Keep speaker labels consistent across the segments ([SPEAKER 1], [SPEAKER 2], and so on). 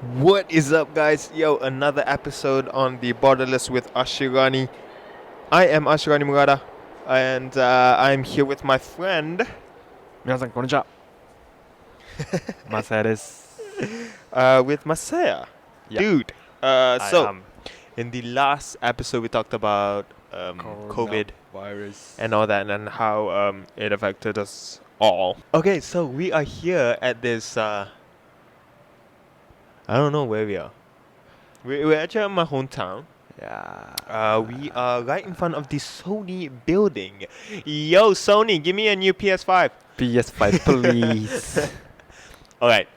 [SPEAKER 1] What is up, guys? Yo, another episode on the Borderless with Ashirani. I am Ashirani Murata, and I'm here with my friend.
[SPEAKER 2] 皆さんこんにちは。マサヤです。
[SPEAKER 1] With Masaya.
[SPEAKER 2] Yeah.
[SPEAKER 1] Dude,
[SPEAKER 2] I
[SPEAKER 1] so
[SPEAKER 2] am
[SPEAKER 1] in the last episode we talked about COVID
[SPEAKER 2] virus
[SPEAKER 1] and all that and how it affected us all. Okay, so we are here at this, I don't know where we are. We're actually in my hometown.
[SPEAKER 2] Yeah.
[SPEAKER 1] We are right in front of the Sony building. Yo, Sony, give me a new PS5.
[SPEAKER 2] PS5 please.
[SPEAKER 1] Alright,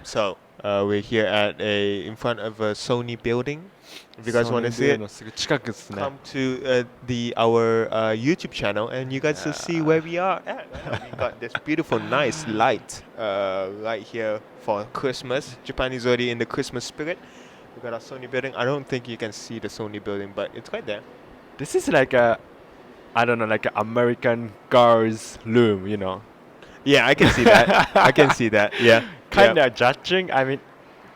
[SPEAKER 1] so we're here in front of a Sony building. If you guys want to see it,
[SPEAKER 2] すぐ近くですね。
[SPEAKER 1] come to our YouTube channel and you guys will see where we are at. We got this beautiful, nice light right here for Christmas. Japan is already in the Christmas spirit. We got our Sony building. I don't think you can see the Sony building, but it's right there.
[SPEAKER 2] This is like a, I don't know, like an American girls' room, you know.
[SPEAKER 1] Yeah, I can see that. I can see that. Yeah.
[SPEAKER 2] Kind
[SPEAKER 1] yeah.
[SPEAKER 2] of judging. I mean,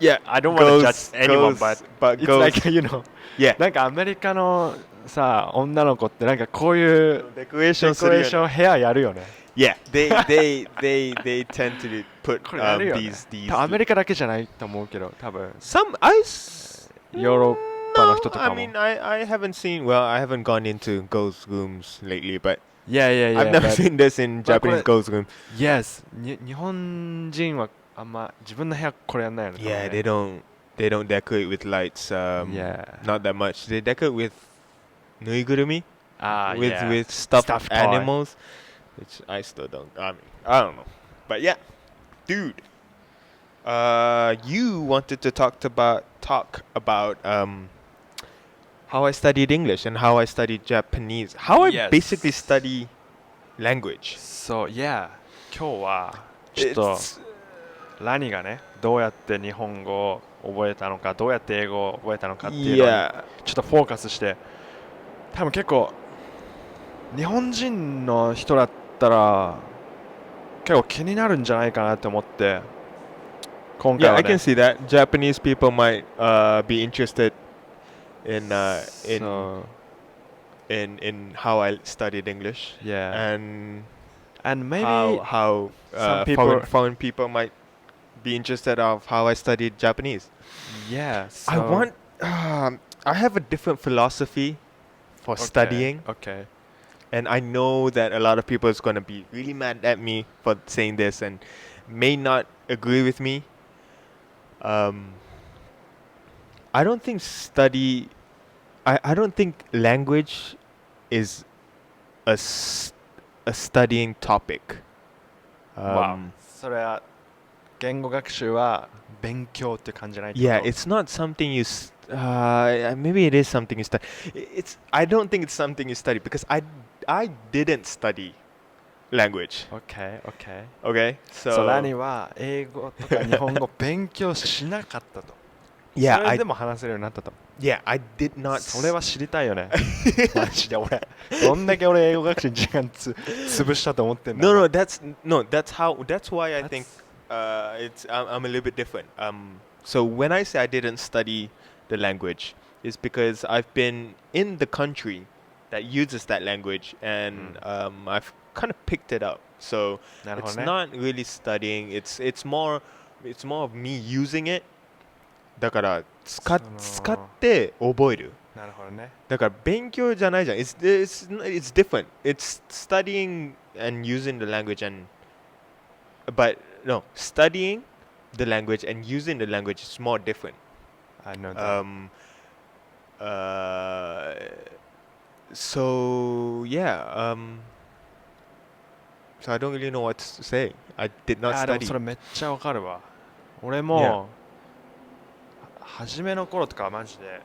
[SPEAKER 1] Yeah.
[SPEAKER 2] I don't want to judge anyone, but it's
[SPEAKER 1] goes,
[SPEAKER 2] like, you know.
[SPEAKER 1] yeah.
[SPEAKER 2] なんかアメリカのさ、女の子ってなんかこういうデコレーション部屋やるよね。
[SPEAKER 1] Yeah, they tend to put
[SPEAKER 2] これやるよね。
[SPEAKER 1] these
[SPEAKER 2] アメリカだけじゃないと思うけど、多分
[SPEAKER 1] some
[SPEAKER 2] ヨーロッパの人とか
[SPEAKER 1] I
[SPEAKER 2] も。
[SPEAKER 1] mean, I haven't seen. Well, I haven't gone into girls' rooms lately, but
[SPEAKER 2] Yeah.
[SPEAKER 1] I've never seen this in
[SPEAKER 2] but
[SPEAKER 1] Japanese girls' room.
[SPEAKER 2] Yes. 日本人はあんま自分の部屋これやんないよね。
[SPEAKER 1] Yeah,
[SPEAKER 2] 多分
[SPEAKER 1] they
[SPEAKER 2] ね
[SPEAKER 1] don't decorate with lights.
[SPEAKER 2] Yeah.
[SPEAKER 1] Not that much. They decorate with nuigurumi, with
[SPEAKER 2] yeah.
[SPEAKER 1] with stuffed
[SPEAKER 2] Stuffed toy.
[SPEAKER 1] animals, which I still don't. I mean, I don't know. But yeah, dude. You wanted to talk about how I studied English and how I studied Japanese. How I
[SPEAKER 2] Yes.
[SPEAKER 1] basically study language.
[SPEAKER 2] So, yeah. 今日はちょっと
[SPEAKER 1] It's-
[SPEAKER 2] ラニがね、どうやって日本語を覚えたのか、どうやって英語を覚えたのかっていうのに
[SPEAKER 1] yeah.
[SPEAKER 2] ちょっとフォーカスして、多分結構日本人の人だったら結構気になるんじゃないかなって思って今回
[SPEAKER 1] Yeah,
[SPEAKER 2] は
[SPEAKER 1] I
[SPEAKER 2] ね
[SPEAKER 1] can see that. Japanese people might be interested in
[SPEAKER 2] So,
[SPEAKER 1] in how I studied English
[SPEAKER 2] yeah.
[SPEAKER 1] and
[SPEAKER 2] And maybe
[SPEAKER 1] how
[SPEAKER 2] some people-
[SPEAKER 1] foreign people might be interested of how I studied Japanese.
[SPEAKER 2] yeah.
[SPEAKER 1] I
[SPEAKER 2] So,
[SPEAKER 1] want I have a different philosophy for
[SPEAKER 2] okay,
[SPEAKER 1] studying,
[SPEAKER 2] Okay.
[SPEAKER 1] and I know that a lot of people is going to be really mad at me for saying this and may not agree with me. I don't think I don't think language is a studying topic.
[SPEAKER 2] Wow. それは言語学習は勉強って感じじゃないってこと
[SPEAKER 1] Yeah, it's not something maybe it is something you study. I don't think it's something you study because I didn't study language.
[SPEAKER 2] Okay.
[SPEAKER 1] Okay,
[SPEAKER 2] So,ラニは英語とか日本語勉強しなかったと。
[SPEAKER 1] yeah,
[SPEAKER 2] それでも話せるようになったと。
[SPEAKER 1] I did not.
[SPEAKER 2] それは知りたいよね。マジで俺。どんだけ俺英語学習に時間潰したと思ってんだ。
[SPEAKER 1] No, that's why I think I'm a little bit different. So when I say I didn't study the language, it's because I've been in the country that uses that language and I've kind of picked it up. So
[SPEAKER 2] なるほ
[SPEAKER 1] it's
[SPEAKER 2] どね。
[SPEAKER 1] not really studying. It's more of me using it. だから使って覚える。
[SPEAKER 2] なるほどね。
[SPEAKER 1] だから勉強じゃないじゃん。It's different. It's studying and using the language but no, studying the language and using the language is more different.
[SPEAKER 2] I know that.
[SPEAKER 1] So yeah, so I don't really know what to say. I did not
[SPEAKER 2] あ、でも
[SPEAKER 1] study.
[SPEAKER 2] それめっちゃわかるわ。俺も、初めの頃とかはマジで、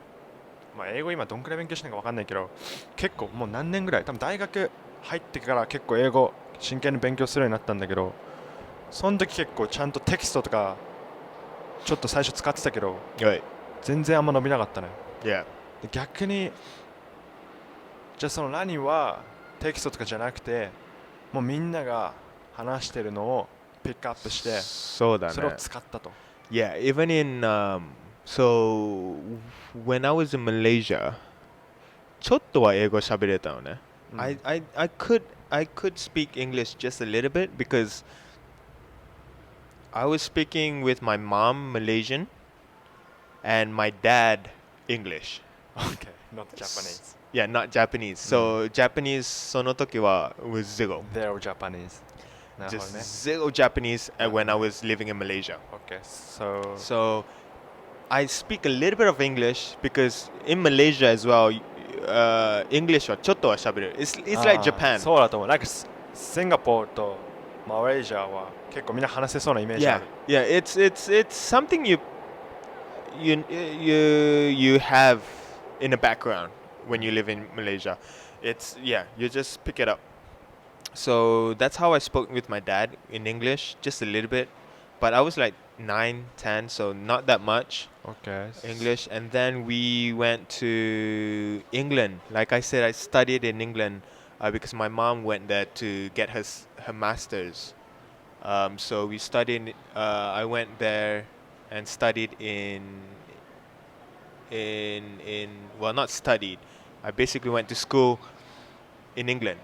[SPEAKER 2] まあ英語今どんくらい勉強してるのかわかんないけど、結構もう何年ぐらい、多分大学入ってから結構英語真剣に勉強するようになったんだけど、その時結構ちゃんとテキストとかちょっと最初使ってたけど、
[SPEAKER 1] Right.
[SPEAKER 2] 全然あんま伸びなかったね。
[SPEAKER 1] Yeah.
[SPEAKER 2] で逆に、じゃあその何はテキストとかじゃなくて、もうみんなが話してるのをピックアップして、
[SPEAKER 1] そうだね。
[SPEAKER 2] それを使ったと。
[SPEAKER 1] Yeah, even in so when I was in Malaysia, ちょっとは英語喋れたのね。I could speak English just a little bit because I was speaking with my mom Malaysian and my dad English.
[SPEAKER 2] Okay, not Japanese.
[SPEAKER 1] Yeah, not Japanese. So Japanese その時は was zero.
[SPEAKER 2] They're Japanese. なるほど
[SPEAKER 1] Just
[SPEAKER 2] ね。
[SPEAKER 1] zero Japanese when I was living in Malaysia.
[SPEAKER 2] Okay, so
[SPEAKER 1] So I speak a little bit of English because in Malaysia as well, English はちょっとは喋れる。It's like Japan.
[SPEAKER 2] そうだと思う。なんかシンガポールとマレーシアは結構みんな話せそうなイメージあ
[SPEAKER 1] Yeah,
[SPEAKER 2] る。
[SPEAKER 1] yeah. It's something you have in the background when you live in Malaysia. It's you just pick it up. So that's how I spoke with my dad in English, just a little bit. But I was like 9, 10, so not that much
[SPEAKER 2] Okay.
[SPEAKER 1] English. And then we went to England. Like I said, I studied in England because my mom went there to get her master's. So we studied. I went there and studied in well, not studied. I basically went to school in England.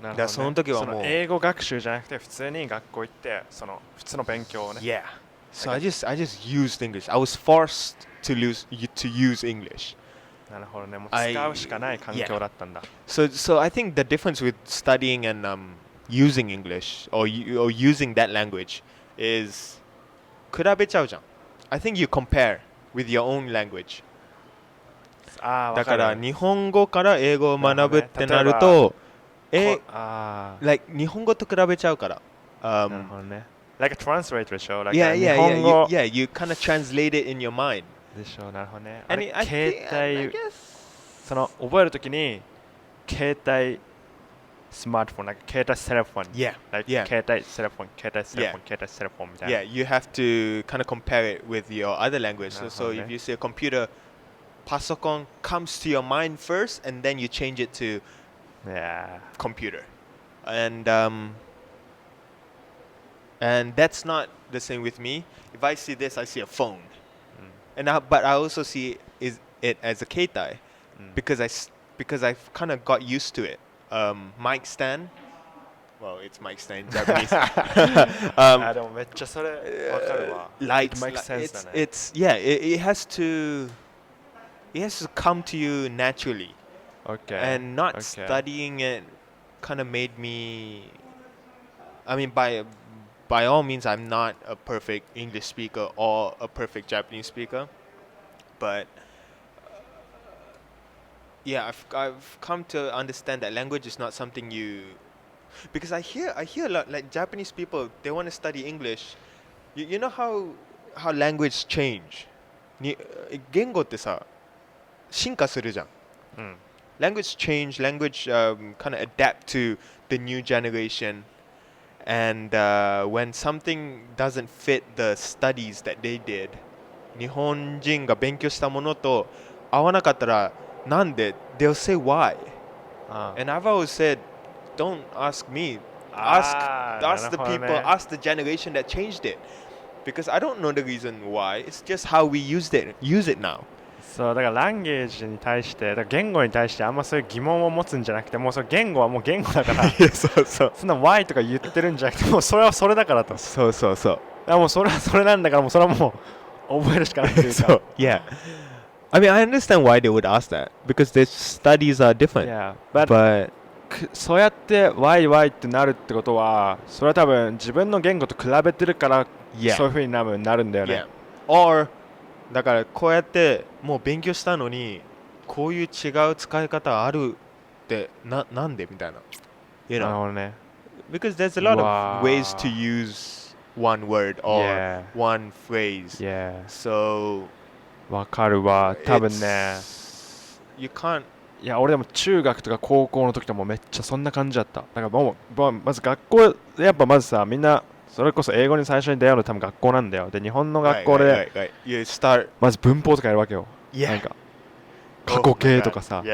[SPEAKER 2] なるほどね。
[SPEAKER 1] だからその時はもう
[SPEAKER 2] その英語学習じゃなくて普通に学校行ってその普通の勉強をね。
[SPEAKER 1] Yeah. So I just used English. I was forced to use English.
[SPEAKER 2] なるほどね。もう使うしかない環境だったんだ。
[SPEAKER 1] So I think the difference with studying and using English or using that language is 比べちゃうじゃん。I think you compare with your own language.
[SPEAKER 2] ああ、
[SPEAKER 1] だか
[SPEAKER 2] わからる。
[SPEAKER 1] 日本語から英語を学ぶってなると、like 日本語と比べちゃうから。
[SPEAKER 2] なるほどね。Like a translator でしょ。Like
[SPEAKER 1] Yeah,
[SPEAKER 2] 日
[SPEAKER 1] yeah,
[SPEAKER 2] 本語
[SPEAKER 1] yeah. You kind of translate it in your mind.
[SPEAKER 2] でしょ。なるほどね。あ
[SPEAKER 1] And
[SPEAKER 2] れ
[SPEAKER 1] I
[SPEAKER 2] 携
[SPEAKER 1] guess
[SPEAKER 2] 帯その覚えるときに携帯スマートフォン、like 携帯セレフォン。
[SPEAKER 1] Yeah,
[SPEAKER 2] Like
[SPEAKER 1] yeah.
[SPEAKER 2] 携帯セレフォン、携帯セレフォン、携帯セレフォンみたいな。
[SPEAKER 1] Yeah, you have to kind of compare it with your other language. So
[SPEAKER 2] Okay.
[SPEAKER 1] if you say a computer, パソコン comes to your mind first, and then you change it to
[SPEAKER 2] Yeah.
[SPEAKER 1] computer. And that's not the same with me. If I see this, I see a phone. But I also see it as a keitai because I've kind of got used to it. Mic stand. Well, it's mic stand in Japanese.
[SPEAKER 2] あ、でもめっちゃそれわかるわ。
[SPEAKER 1] Lights.
[SPEAKER 2] It makes sense だね。
[SPEAKER 1] It's it has to come to you naturally.
[SPEAKER 2] Okay.
[SPEAKER 1] And not
[SPEAKER 2] Okay.
[SPEAKER 1] studying it kind of made me. I mean, by all means, I'm not a perfect English speaker or a perfect Japanese speaker, but yeah, I've come to understand that language is not something because I hear a lot like Japanese people, they want to study English. You know how language change. 言語ってさ進化するじゃん。Language change, language kind of adapt to the new generation. And when something doesn't fit the studies that they did, 日本人が勉強したものと合わなかったらなんで they'll say why. And I've always said, don't ask me. Ask the people, ask the generation that changed it. Because I don't know the reason why. It's just how we use it now.
[SPEAKER 2] そうだからランゲージに対してだから言語に対してあんまそういう疑問を持つんじゃなくてもうその言語はもう言語だからそんな why とか言ってるんじゃなくてもうそれはそれだからと
[SPEAKER 1] そう
[SPEAKER 2] だからもうそれはそれなんだからもうそれはもう覚えるしかないというか
[SPEAKER 1] So, yeah. I mean, I understand why they would ask that because their studies are different.
[SPEAKER 2] Yeah,
[SPEAKER 1] but
[SPEAKER 2] そうやって why ってなるってことはそれは多分自分の言語と比べてるからそういう風になるんだよね。
[SPEAKER 1] Or だからこうやってもう勉強したのにこういう違う使い方あるってなんでみたいな。You
[SPEAKER 2] なる
[SPEAKER 1] know?
[SPEAKER 2] ほどね。
[SPEAKER 1] Because there's a lot of ways to use one word or one phrase. So
[SPEAKER 2] わかるわ。多分ね。
[SPEAKER 1] You can't.
[SPEAKER 2] いや俺でも中学とか高校の時ともめっちゃそんな感じだった。だからもうまず学校でやっぱまずさみんなそれこそ英語に最初に出会うの多分学校なんだよ。で日本の学校でまず文法とかやるわけよ。なんか過去形とかさ。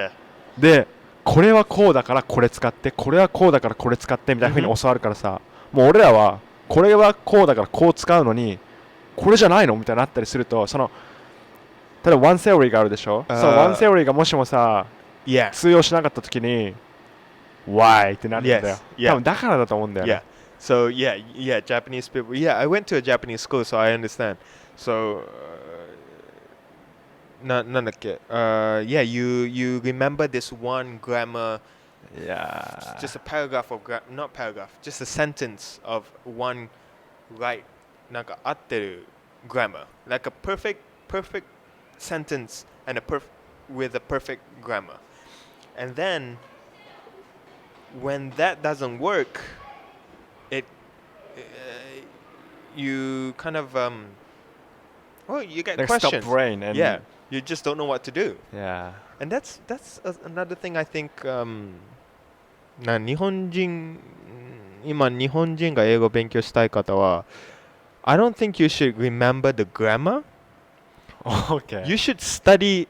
[SPEAKER 2] でこれはこうだからこれ使ってこれはこうだからこれ使ってみたいな風に教わるからさ、もう俺らはこれはこうだからこう使うのにこれじゃないのみたいになったりすると、その例えばone theory があるでしょ、そのone theory がもしもさ
[SPEAKER 1] Yeah.
[SPEAKER 2] 通用しなかった時に Why ってなるんだよ。
[SPEAKER 1] Yes.
[SPEAKER 2] 多分だからだと思うんだよね。
[SPEAKER 1] Yeah. So Japanese people. Yeah, I went to a Japanese school, so I understand. So, なんだっけ? Yeah, you remember this one grammar,
[SPEAKER 2] いや
[SPEAKER 1] just a paragraph of not paragraph, just a sentence of one right, なんか合ってる grammar, like a perfect sentence and with a perfect grammar, and then when that doesn't work, it you kind of you get
[SPEAKER 2] like stop
[SPEAKER 1] questions.
[SPEAKER 2] brain and
[SPEAKER 1] Yeah, you just don't know what to do.
[SPEAKER 2] yeah.
[SPEAKER 1] And that's another thing I think. 日本人今日本人が英語を勉強したい方は I don't think you should remember the grammar.
[SPEAKER 2] Okay.
[SPEAKER 1] You should study.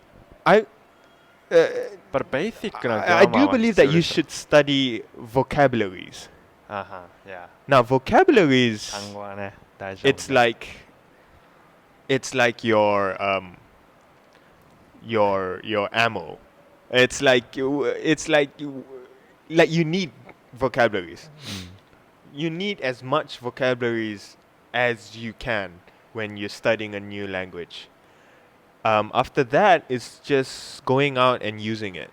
[SPEAKER 2] But basic な
[SPEAKER 1] I
[SPEAKER 2] grammar
[SPEAKER 1] do believe that you should study vocabularies.
[SPEAKER 2] Yeah.
[SPEAKER 1] Now vocabularies,
[SPEAKER 2] 単語はね大丈夫。
[SPEAKER 1] it's like your ammo. It's like you need vocabularies. You need as much vocabularies as you can when you're studying a new language. After that, it's just going out and using it,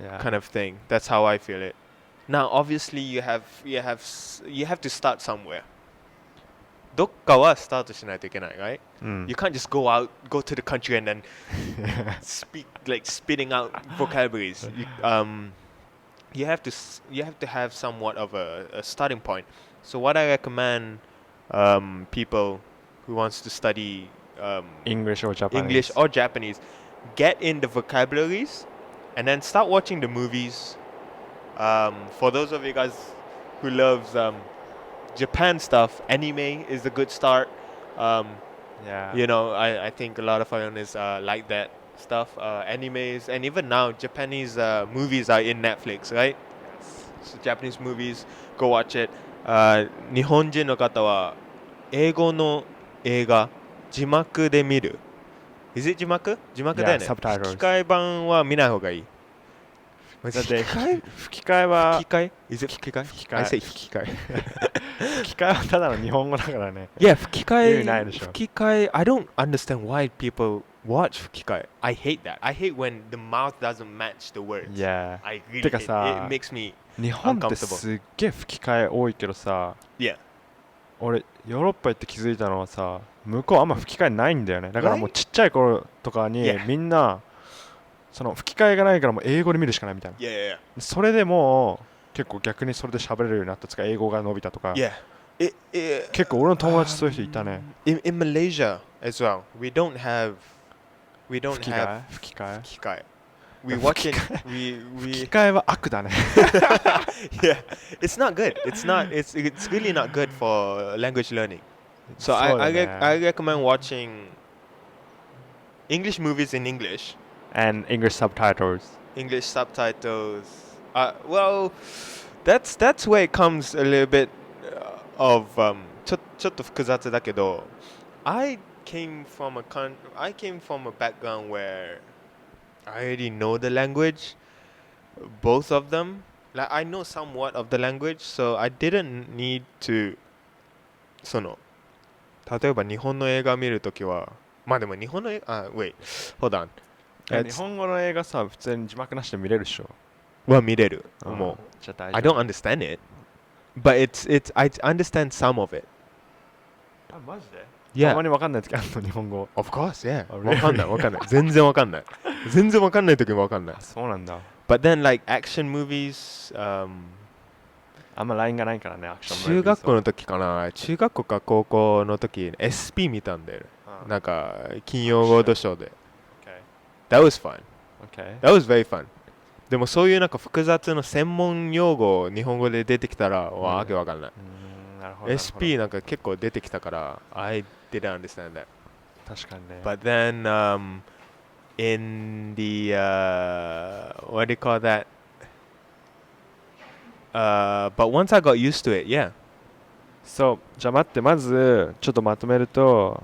[SPEAKER 2] Yeah.
[SPEAKER 1] kind of thing. That's how I feel it. Now, obviously, you have to start somewhere. どっかはスタートしないといけない, right?
[SPEAKER 2] うん
[SPEAKER 1] You can't just go to the country and then speak like spitting out vocabularies. You have to have somewhat of a starting point. So what I recommend people who wants to study
[SPEAKER 2] English or Japanese.
[SPEAKER 1] English or Japanese, get in the vocabularies and then start watching the movies. For those of you guys who loves Japan stuff, anime is a good start.
[SPEAKER 2] Yeah.
[SPEAKER 1] You know, I think a lot of foreigners like that stuff. Animes, and even now, Japanese movies are in Netflix, right? So Japanese movies, go watch it. 日本人の方は英語の映画字幕で見る。Is it 字幕だよね。
[SPEAKER 2] Yeah, subtitles.
[SPEAKER 1] 吹き替え版は見ない方がいい。
[SPEAKER 2] だって
[SPEAKER 1] 吹き替え
[SPEAKER 2] 吹き替えは
[SPEAKER 1] 吹き替え Is it 吹き替え
[SPEAKER 2] 吹き替え
[SPEAKER 1] I say 吹き替え
[SPEAKER 2] 吹き替えはただの日本語だからね。
[SPEAKER 1] Yeah, 吹き替
[SPEAKER 2] 意味ないでしょ。
[SPEAKER 1] 吹き替え I don't understand why people watch 吹き替え I hate that. I hate when the mouth doesn't match the words.
[SPEAKER 2] Yeah.
[SPEAKER 1] I really
[SPEAKER 2] てか
[SPEAKER 1] hate it.
[SPEAKER 2] さ
[SPEAKER 1] It makes me
[SPEAKER 2] 日本ってすっげえ吹き替え多いけどさ、
[SPEAKER 1] Yeah.
[SPEAKER 2] 俺ヨーロッパ行って気づいたのはさ、向こうあんま吹き替えないんだよね。だからもうちっちゃい頃とかに
[SPEAKER 1] Yeah.
[SPEAKER 2] みんなその吹き替えがないからもう英語で見るしかないみたいな。
[SPEAKER 1] Yeah,
[SPEAKER 2] それでもう結構逆にそれで喋れるようになったつか英語が伸びたとか。
[SPEAKER 1] yeah. Yeah.
[SPEAKER 2] 結構俺の友達そういう人いたね。
[SPEAKER 1] In Malaysia as well, we don't have
[SPEAKER 2] 吹き替
[SPEAKER 1] have
[SPEAKER 2] え吹き替え
[SPEAKER 1] 吹き替え We watch it.
[SPEAKER 2] 吹き替えは悪だね。
[SPEAKER 1] Yeah, it's not good. It's really not good for language learning. So
[SPEAKER 2] そうだね。
[SPEAKER 1] I recommend watching English movies in English,
[SPEAKER 2] And English subtitles.
[SPEAKER 1] English subtitles. Well, that's where it comes a little bit of ちょっと複雑だけど I came from a background where I already know the language, both of them. Like I know somewhat of the language, so I didn't need to その例えば日本の映画見るときはまあでも日本の映画wait hold on
[SPEAKER 2] 日本語の映画さ、普通に字幕なしで見れるでしょ。
[SPEAKER 1] は見れる
[SPEAKER 2] うん
[SPEAKER 1] もう
[SPEAKER 2] じゃあ大
[SPEAKER 1] I
[SPEAKER 2] 丈
[SPEAKER 1] don't understand it, but I understand some of it.
[SPEAKER 2] 夫。あ、マジで？
[SPEAKER 1] Yeah.
[SPEAKER 2] たまにわかんない時あるの、日本語。
[SPEAKER 1] Of course, yeah.
[SPEAKER 2] Oh, really?
[SPEAKER 1] わかんない。全然わかんない。全然わかんない時もわかんない
[SPEAKER 2] あ、。そうなんだ。
[SPEAKER 1] But then like action movies,
[SPEAKER 2] あんま LINE がないからね、アクション
[SPEAKER 1] 中学校の時かな。中学校か高校の時 SP 見たんだよね。
[SPEAKER 2] うん
[SPEAKER 1] なんか金曜ロードショーで。
[SPEAKER 2] Okay.
[SPEAKER 1] That was fun.
[SPEAKER 2] Okay.
[SPEAKER 1] That was very fun. でもそういうなんか複雑な専門用語日本語で出てきたらわけわかんない。
[SPEAKER 2] なるほど。
[SPEAKER 1] SP なんか結構出てきたから I didn't understand that.
[SPEAKER 2] 確かにね。
[SPEAKER 1] But then in the what do you call that? But once I got used to it, yeah.
[SPEAKER 2] そうじゃあ待ってまずちょっとまとめると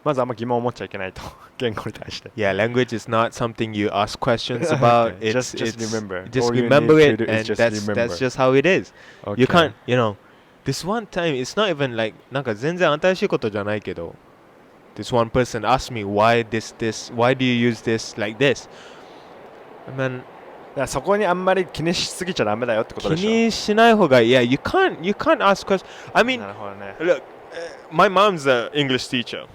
[SPEAKER 2] まずあんま疑問を持っちゃいけないと言語に対して
[SPEAKER 1] Yeah, language is not something you ask questions about.
[SPEAKER 2] Okay, just remember.
[SPEAKER 1] Just
[SPEAKER 2] All you
[SPEAKER 1] remember
[SPEAKER 2] need to
[SPEAKER 1] it,
[SPEAKER 2] do is
[SPEAKER 1] and
[SPEAKER 2] just
[SPEAKER 1] that's
[SPEAKER 2] remember.
[SPEAKER 1] just how it is.
[SPEAKER 2] Okay.
[SPEAKER 1] You can't, this one time, it's not even like なんか全然新しいことじゃないけど this one person asked me why why do you use this like this? And then
[SPEAKER 2] だからそこにあんまり気にしすぎちゃダメだよってことでしょ。
[SPEAKER 1] 気にしない方が yeah, you can't ask questions. I mean,
[SPEAKER 2] なるほどね。
[SPEAKER 1] look, my mom's an English teacher.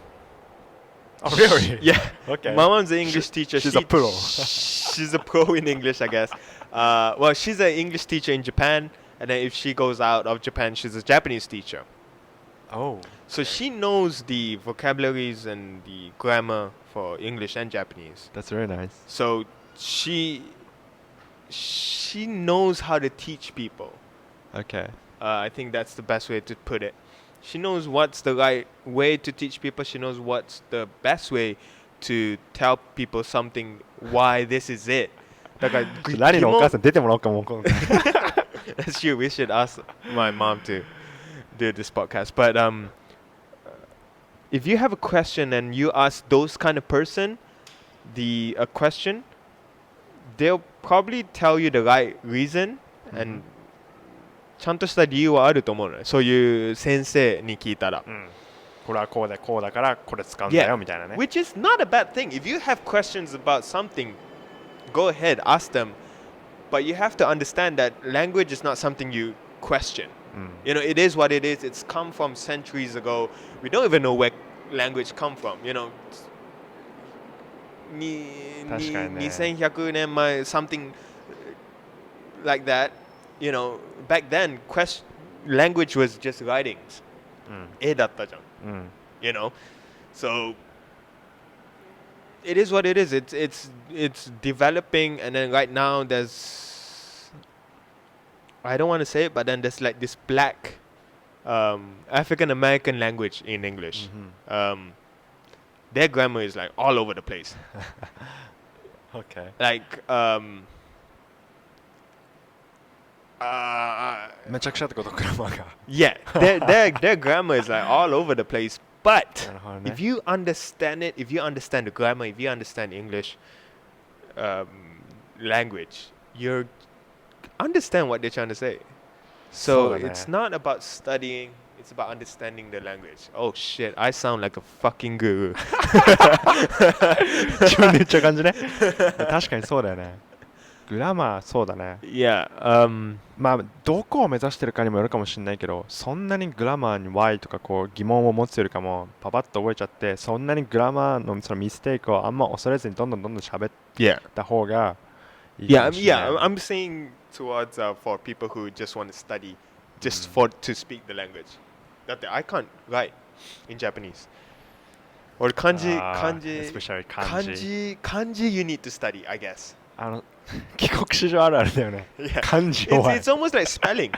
[SPEAKER 2] Oh, really?
[SPEAKER 1] Yeah.
[SPEAKER 2] Okay.
[SPEAKER 1] My mom's an English teacher.
[SPEAKER 2] She's a pro.
[SPEAKER 1] She's a pro in English, I guess. Well, she's an English teacher in Japan, and then if she goes out of Japan, she's a Japanese teacher.
[SPEAKER 2] Oh.
[SPEAKER 1] So she knows the vocabularies and the grammar for English and Japanese.
[SPEAKER 2] That's very nice.
[SPEAKER 1] So she knows how to teach people.
[SPEAKER 2] Okay.
[SPEAKER 1] I think that's the best way to put it. She knows what's the right way to teach people. She knows what's the best way to tell people something, why this is it. だから
[SPEAKER 2] 何のお母さん出てもらおうかも。
[SPEAKER 1] That's true. We should ask my mom to do this podcast. But if you have a question and you ask those kind of person a question, they'll probably tell you the right reason and ちゃんとした理由はあると思うのね。そういう先生に聞いたら。
[SPEAKER 2] これはこうでこうだからこれ使うんだよみたいなね。
[SPEAKER 1] Which is not a bad thing. If you have questions about something, go ahead, ask them. But you have to understand that language is not something you question. It is what it is. It's come from centuries ago. We don't even know where language come from. 2100年前 something like that. Back then, language was just writings. 絵だったじゃん。So it is what it is. It's developing, and then right now I don't want to say it, but then there's like this black African American language in English. Their grammar is like all over the place.
[SPEAKER 2] Okay.
[SPEAKER 1] Like
[SPEAKER 2] めちゃくちゃってことグラマーが。
[SPEAKER 1] Yeah, their grammar is like all over the place. But if you understand it, if you understand the grammar, if you understand English language, you understand what they're trying to say. So it's not about studying, it's about understanding the language. Oh shit, I sound like a fucking guru.
[SPEAKER 2] 自分で言っちゃう感じね。確かにそうだよね。グラマーそうだね。
[SPEAKER 1] Yeah.
[SPEAKER 2] まあどこを目指してるかにもよるかもしれないけど、そんなにグラマーに why とかこう疑問を持つよりかもパパッと覚えちゃって、そんなにグラマーのそのミステイクをあんま恐れずにどんどん喋った方がいいかもしれない。
[SPEAKER 1] Yeah, I'm saying towards for people who just want to study, just to speak the language. だってI can't write in Japanese. Or kanji,
[SPEAKER 2] especially kanji.
[SPEAKER 1] Kanji you need to study, I guess.
[SPEAKER 2] 帰国子女あるあるだよね。漢字弱い。
[SPEAKER 1] It's almost like spelling.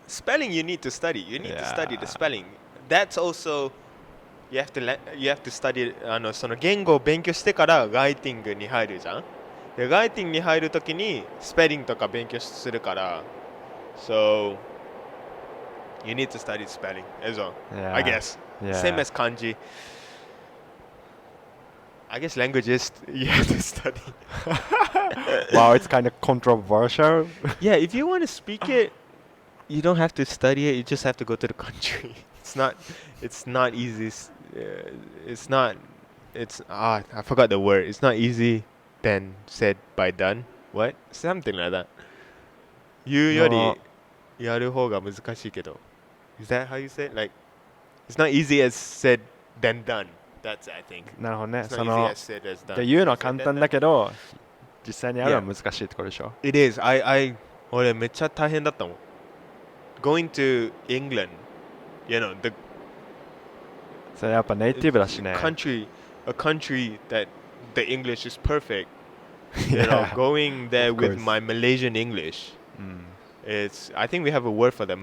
[SPEAKER 1] Spelling you need to study. You need to study the spelling. That's also you have to study その言語を勉強してからライティングに入るじゃん。でライティングに入るときにスペリングとか勉強するから。So you need to study spelling as well. I guess. Same as kanji. I guess language is you have to study.
[SPEAKER 2] Wow, it's kind of controversial.
[SPEAKER 1] Yeah, if you want to speak it, you don't have to study it. You just have to go to the country. It's not easy. I forgot the word. It's not easy than said by done. What? Something like that. 言うよりやる方が難しいけど。Is that how you say it? Like, it's not easy as said than done. That's I think.
[SPEAKER 2] なるほどね。
[SPEAKER 1] It's
[SPEAKER 2] そ
[SPEAKER 1] not
[SPEAKER 2] の
[SPEAKER 1] easy as said as done.
[SPEAKER 2] で言うのは簡単だけど、実際にやるのは難しいってことでしょ。
[SPEAKER 1] It is.俺めっちゃ大変だったもん。Going to England, the
[SPEAKER 2] それやっぱネイティブだしね。
[SPEAKER 1] a country that the English is perfect. Going there
[SPEAKER 2] Of
[SPEAKER 1] with
[SPEAKER 2] course.
[SPEAKER 1] my Malaysian English. I think we have a word for that.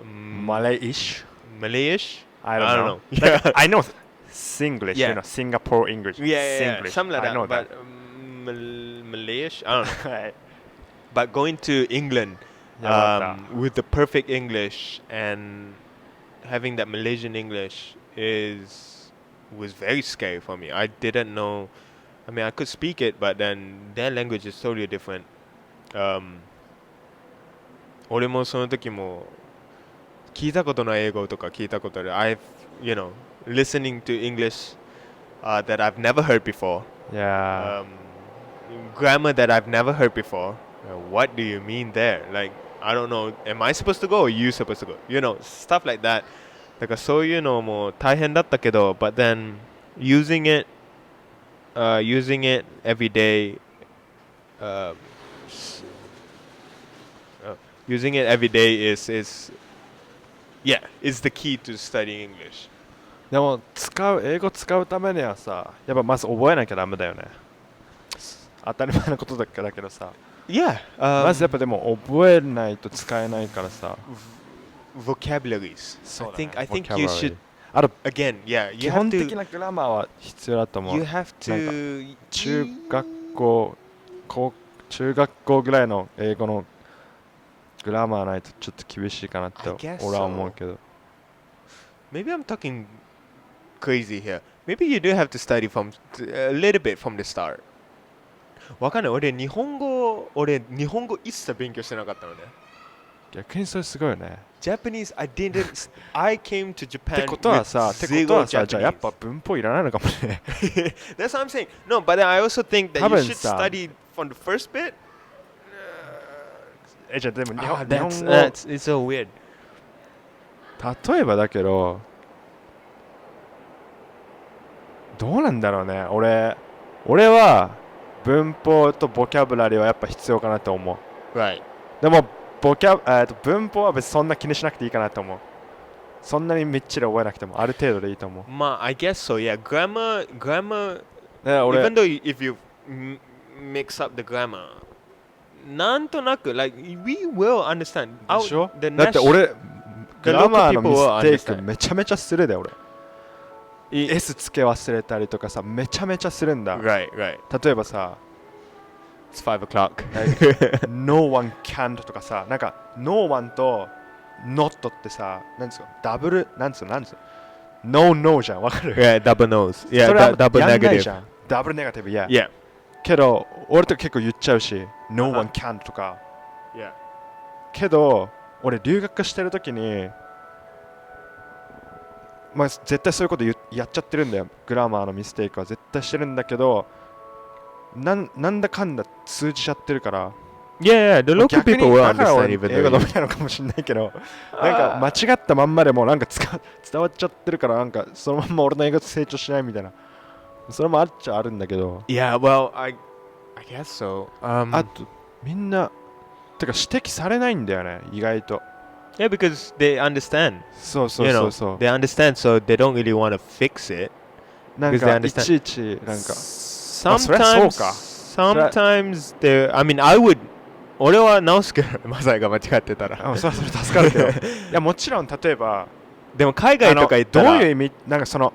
[SPEAKER 2] Malay-ish?
[SPEAKER 1] Malayish?
[SPEAKER 2] I don't know.
[SPEAKER 1] Yeah.
[SPEAKER 2] I know Singlish,
[SPEAKER 1] Yeah.
[SPEAKER 2] Singapore English.
[SPEAKER 1] Yeah.
[SPEAKER 2] Singlish.
[SPEAKER 1] Something like
[SPEAKER 2] I know
[SPEAKER 1] that.
[SPEAKER 2] that.
[SPEAKER 1] But Malayish? I don't know. But going to England, with the perfect English and having that Malaysian English was very scary for me. I didn't know. I mean, I could speak it, but then their language is totally different. 俺もその時も聞いたことない英語とか聞いたことある。I've, listening to English that I've never heard before.
[SPEAKER 2] Yeah.
[SPEAKER 1] Grammar that I've never heard before. What do you mean there? Like, I don't know. Am I supposed to go or you supposed to go? Stuff like that. だからそういうのも大変だったけど、but then using it every day, using it every day is the key to studying English.
[SPEAKER 2] でも英語使うためにはさ、やっぱまず覚えなきゃダメだよね。当たり前のことだけどさ。
[SPEAKER 1] Yeah.
[SPEAKER 2] まずやっぱでも覚えないと使えないからさ。
[SPEAKER 1] Vocabularies. I think you should.
[SPEAKER 2] あと
[SPEAKER 1] Again, yeah.
[SPEAKER 2] 基本的なグラマーは必要だと思う。
[SPEAKER 1] You have to.
[SPEAKER 2] 中学校ぐらいの英語のグラマーないとちょっと厳しいかなって俺は思うけど。
[SPEAKER 1] Maybe I'm talking crazy here. Maybe you do have to study from a little bit from the start. わかんない。俺日本語一切勉強してなかったのね。
[SPEAKER 2] 逆にそれすごいよね。
[SPEAKER 1] Japanese, I came to Japan
[SPEAKER 2] ってことはさ、じゃあやっぱ文法いらないのかもね。
[SPEAKER 1] That's what I'm saying. No, but I also think that you should study from the first bit.
[SPEAKER 2] じゃあでも日本語
[SPEAKER 1] It's so weird.
[SPEAKER 2] 例えばだけどどうなんだろうね。俺は文法とボキャブラリーはやっぱ必要かなと思う。
[SPEAKER 1] Right.
[SPEAKER 2] でも文法は別にそんな気にしなくていいかなと思う。そんなにみっちり覚えなくてもある程度でいいと思う。
[SPEAKER 1] まあ、I guess so. Yeah, grammar. Even though if you mix up the grammar, なんとなく like we will understand.
[SPEAKER 2] でしょ？だって俺グラマーのミステイクめちゃめちゃするで俺。S つけ忘れたりとかさめちゃめちゃするんだ。
[SPEAKER 1] Right.
[SPEAKER 2] 例えばさ。
[SPEAKER 1] It's 5 o'clock.
[SPEAKER 2] No one can とかさ、なんか No one と Not ってさ、なんですかダブル、なんですか No じゃん、わかる？
[SPEAKER 1] Yeah, double nose. Yeah, double negative.
[SPEAKER 2] ダブルネガティブ、
[SPEAKER 1] Yeah.
[SPEAKER 2] けど、俺と結構言っちゃうし、No one can とか。
[SPEAKER 1] Yeah.
[SPEAKER 2] けど、俺留学してるときに、まあ絶対そういうことやっちゃってるんだよ。グラマーのミステイクは絶対してるんだけど、なんだかんだ通じちゃってるから。
[SPEAKER 1] Yeah, the local people will understand even though
[SPEAKER 2] 英語飲めないのかもしれないけど、なんか間違ったまんまでもなんか伝わっちゃってるからなんかそのまんま俺の英語成長しないみたいな。それもあっちゃあるんだけど。
[SPEAKER 1] Yeah, well, I guess so.
[SPEAKER 2] あとみんなてか指摘されないんだよね意外と。
[SPEAKER 1] Yeah, because they understand.
[SPEAKER 2] そう。
[SPEAKER 1] They understand, so they don't really want to fix it.
[SPEAKER 2] なんかいちいちなんか。
[SPEAKER 1] Sometimes there. I mean, I would. 俺は直すけど、マサイが間違ってたら。
[SPEAKER 2] それ助かるけど。いやもちろん例えば。
[SPEAKER 1] でも海外とか行ったら
[SPEAKER 2] どういう意味なんかその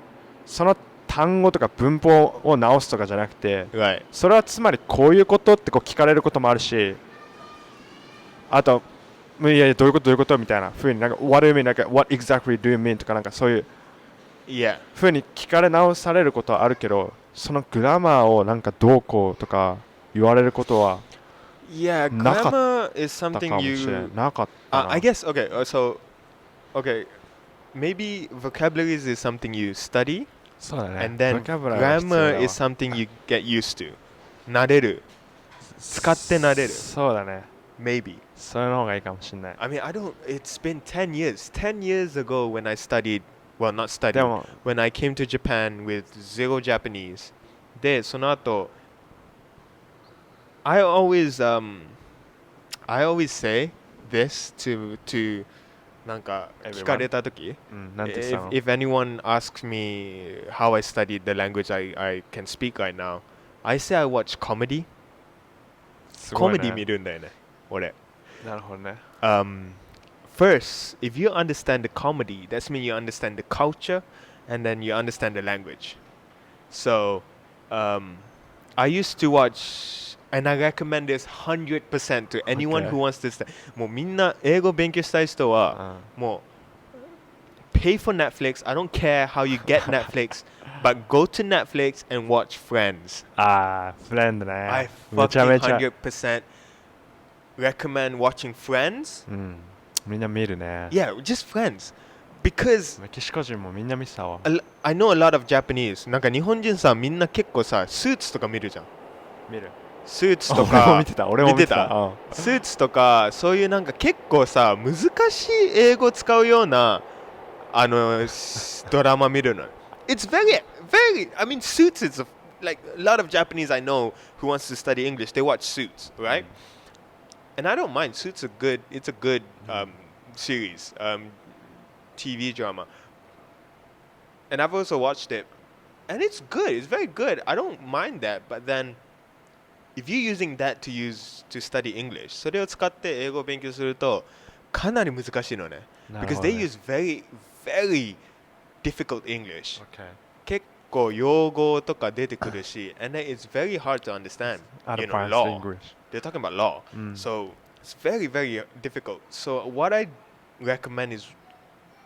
[SPEAKER 2] 単語とか文法を直すとかじゃなくて、
[SPEAKER 1] right.
[SPEAKER 2] それはつまりこういうことってこう聞かれることもあるし、あといやどういうことみたいな風になんか What do you mean? なんか What exactly do you mean? とかなんかそういう風に聞かれ直されることはあるけど。そのグラマーをなんかどうこうとか言われることは
[SPEAKER 1] Yeah, grammar is something you
[SPEAKER 2] なかったな。
[SPEAKER 1] I guess okay, maybe vocabularies is something you study
[SPEAKER 2] そうだね
[SPEAKER 1] and then grammar is something you get used to 慣れる使って慣れる
[SPEAKER 2] そうだね
[SPEAKER 1] Maybe
[SPEAKER 2] それの方がいいかもしれない。
[SPEAKER 1] I mean, it's been 10 years ago when I studied Well, not study. When I came to Japan with zero Japanese, でその後 I always say this to なんか聞かれた時、if anyone asks me how I studied the language I can speak right now, I say I watch comedy. コメディ見るんだよね、俺。
[SPEAKER 2] なるほどね。
[SPEAKER 1] First, if you understand the comedy, that means you understand the culture and then you understand the language. So, I used to watch And I recommend this 100% to anyone
[SPEAKER 2] Okay.
[SPEAKER 1] who wants to study. もうみんな英語勉強したい人は、もう pay for Netflix. I don't care how you get Netflix, but go to Netflix and watch Friends.
[SPEAKER 2] ああ、フレンドね。
[SPEAKER 1] I
[SPEAKER 2] めちゃ
[SPEAKER 1] fucking
[SPEAKER 2] めちゃ。
[SPEAKER 1] 100% recommend watching Friends.
[SPEAKER 2] うん。みんな見るね。
[SPEAKER 1] Yeah, just Friends. Because
[SPEAKER 2] メキシコ人もみんな見てたわ。
[SPEAKER 1] I know a lot of Japanese. なんか日本人さ、みんな結構さ、スーツとか見るじゃん。
[SPEAKER 2] 見る。
[SPEAKER 1] スーツと
[SPEAKER 2] 俺も
[SPEAKER 1] か
[SPEAKER 2] 見てた。俺も見てた。
[SPEAKER 1] スーツとかそういうなんか結構さ難しい英語使うようなドラマ見るの。It's very I mean Suits is like a lot of Japanese I know who wants to study English they watch Suits, right? And I don't mind. Suits are good. It's a good series, TV drama. And I've also watched it, and it's good. It's very good. I don't mind that. But then if you're using that to study English, それを使って英語を勉強するとかなり難しいのね。Because they use very, very difficult English.
[SPEAKER 2] Okay.
[SPEAKER 1] 結構用語とか出てくるし、and then it's very hard to understand. You know,
[SPEAKER 2] Advanced
[SPEAKER 1] law.
[SPEAKER 2] English.
[SPEAKER 1] They're talking about law. So it's very, very difficult. So what I recommend is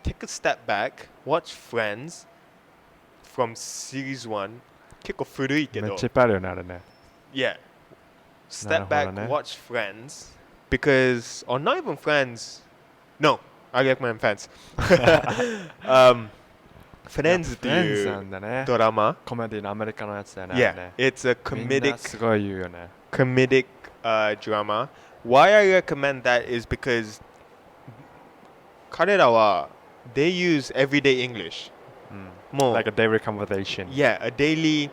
[SPEAKER 1] take a step back, watch Friends from series 1. 結構古いけど。
[SPEAKER 2] めっちゃいっぱいあるよね、あれね。
[SPEAKER 1] Yeah. Step back, watch Friends, because or not even Friends. No, I recommend Friends. Friends っていうドラマ。
[SPEAKER 2] コメディのアメリカのやつだよね。
[SPEAKER 1] Yeah, it's a
[SPEAKER 2] みんな
[SPEAKER 1] comedic
[SPEAKER 2] すごい言うよね。
[SPEAKER 1] comedic drama. Why I recommend that is because 彼らは they use everyday English. もう
[SPEAKER 2] Like a daily conversation.
[SPEAKER 1] Yeah, a daily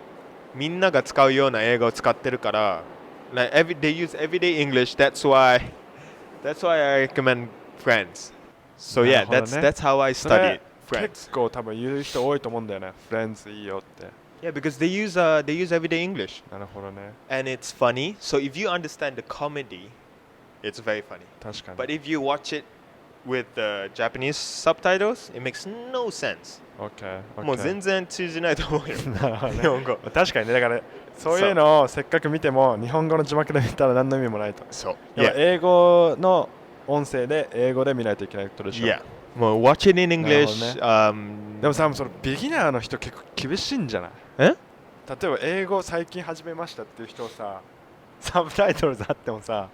[SPEAKER 1] みんなが使うような英語を使ってるから。Like they use everyday English. That's why I recommend Friends. So yeah, that's how I studied Friends.
[SPEAKER 2] 結構多分言う人多いと思うんだよね。Friends いいよって。
[SPEAKER 1] Yeah, because they use everyday English.
[SPEAKER 2] なるほどね。
[SPEAKER 1] And it's funny. So if you understand the comedy, it's very funny.
[SPEAKER 2] 確かに。
[SPEAKER 1] But if you watch it with the Japanese subtitles, it makes no sense.
[SPEAKER 2] Okay.
[SPEAKER 1] もう全然通じないと思うよ。日本語。
[SPEAKER 2] 確かにね、だからそういうのをせっかく見ても日本語の字幕で見たら何の意味もないと。
[SPEAKER 1] そう。
[SPEAKER 2] 英語の音声で英語で見ないといけないことでしょ。
[SPEAKER 1] Yeah. もう watch it in English.
[SPEAKER 2] でもさ、そのビギナーの人結構厳しいんじゃない？例えば英語最近始めましたっていう人をさ、サブタイトルあってもさ。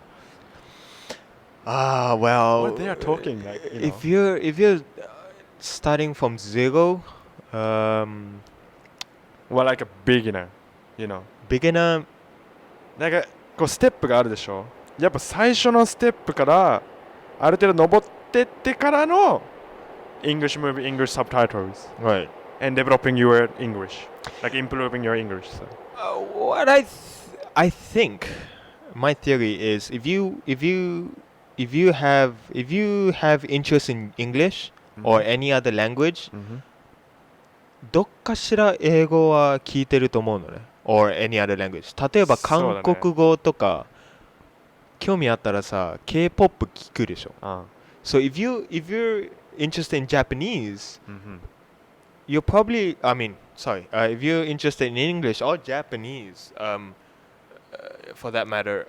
[SPEAKER 1] Well,
[SPEAKER 2] what they are talking like,
[SPEAKER 1] if you're starting from zero,
[SPEAKER 2] well, like a beginner,
[SPEAKER 1] beginner,
[SPEAKER 2] なんかこうステップがあるでしょ。やっぱ最初のステップからある程度登ってってからの English movie, English subtitles,
[SPEAKER 1] right?
[SPEAKER 2] And developing your English, like improving your English. So.
[SPEAKER 1] What I think, my theory is if you have interest in English or any other language, どっかしら英語は聞いてると思うのね。or any other language. 例えば韓国語とか興味あったらさ、K-pop 聞くでしょ。So if you're interested in Japanese, you're probably, if you're interested in English or Japanese, for that matter,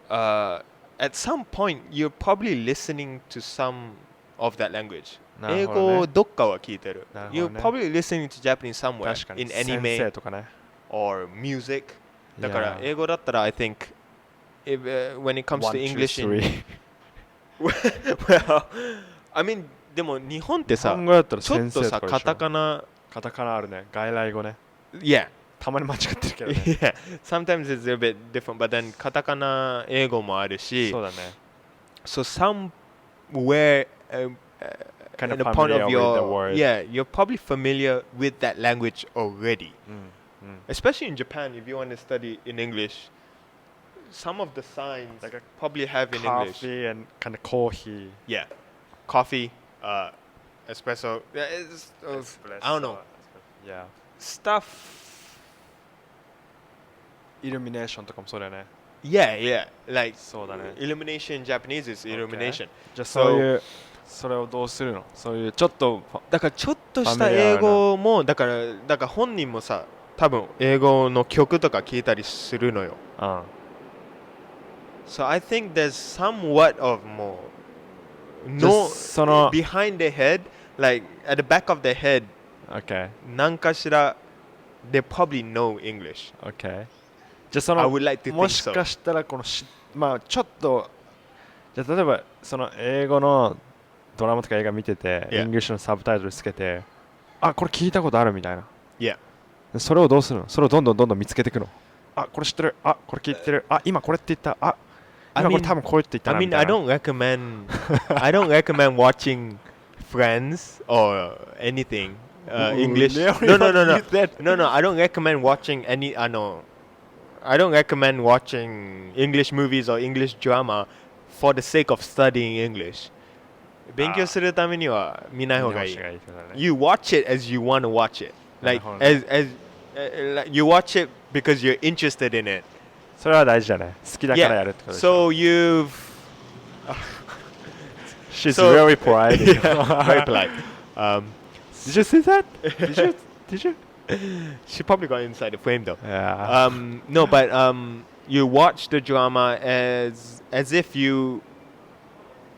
[SPEAKER 1] at some point you're probably listening to some of that language. 英語どっかは聞いてる。You're probably listening to Japanese somewhere in anime or music. だから英語だったら I think when it comes to English well, I mean でも日本ってさ、ちょっとさカタカナ
[SPEAKER 2] あるね。外来語ね。
[SPEAKER 1] Yeah.
[SPEAKER 2] たまに間違ってるけどね。
[SPEAKER 1] Yeah. Sometimes it's a bit different, but then カタカナ英語もあるし。
[SPEAKER 2] そうだね。
[SPEAKER 1] So somewhere
[SPEAKER 2] kind
[SPEAKER 1] in
[SPEAKER 2] of
[SPEAKER 1] the point of
[SPEAKER 2] with
[SPEAKER 1] your
[SPEAKER 2] the word.
[SPEAKER 1] Yeah, you're probably familiar with that language already. Especially in Japan, if you want to study in English, some of the signs
[SPEAKER 2] like
[SPEAKER 1] probably have in English.
[SPEAKER 2] Coffee and kind of coffee.
[SPEAKER 1] Yeah, coffee, espresso. I don't know.
[SPEAKER 2] Yeah.
[SPEAKER 1] Stuff.
[SPEAKER 2] Illumination とかもそうだよね。
[SPEAKER 1] Yeah, like
[SPEAKER 2] そうだね。
[SPEAKER 1] illumination in Japanese is illumination.
[SPEAKER 2] じゃあそういうそれをどうするの？そういうちょっと
[SPEAKER 1] だからちょっとした英語もだから本人もさ多分英語の曲とか聞いたりするのよ。So I think there's somewhat of more
[SPEAKER 2] Just その
[SPEAKER 1] behind the head, like at the back of the head,
[SPEAKER 2] OK
[SPEAKER 1] 何かしら they probably know English.
[SPEAKER 2] OK じゃあそ
[SPEAKER 1] I
[SPEAKER 2] の
[SPEAKER 1] would like to
[SPEAKER 2] も
[SPEAKER 1] think
[SPEAKER 2] し
[SPEAKER 1] so.
[SPEAKER 2] かしたらこのまあちょっとじゃあ例えばその英語のドラマとか映画見てて、
[SPEAKER 1] Yeah.
[SPEAKER 2] イングリッシュのサブタイトルつけて、あ、これ聞いたことあるみたいな。
[SPEAKER 1] Yeah.
[SPEAKER 2] それをどうするの？それをどんどん見つけていくの。あ、これ知ってる。あ、これ聞いてる。あ、今これって言った。あ、今これ多分こう言って言った
[SPEAKER 1] I
[SPEAKER 2] なみ
[SPEAKER 1] mean,
[SPEAKER 2] た
[SPEAKER 1] I
[SPEAKER 2] いな。
[SPEAKER 1] don't recommend I don't recommend watching Friends or anything English. No, no. I don't recommend watching any. I don't recommend watching English movies or English drama for the sake of studying English. 勉強するためには見ない方がいい。You watch it as you want to watch it. Like like you watch it because you're interested in it.
[SPEAKER 2] それは大事だね。好きだからやるってことでしょ。
[SPEAKER 1] So you've
[SPEAKER 2] She's very polite.
[SPEAKER 1] very polite.
[SPEAKER 2] Did you see that? Did you?
[SPEAKER 1] She probably got inside the frame though.
[SPEAKER 2] Yeah.
[SPEAKER 1] No, but you watch the drama as if you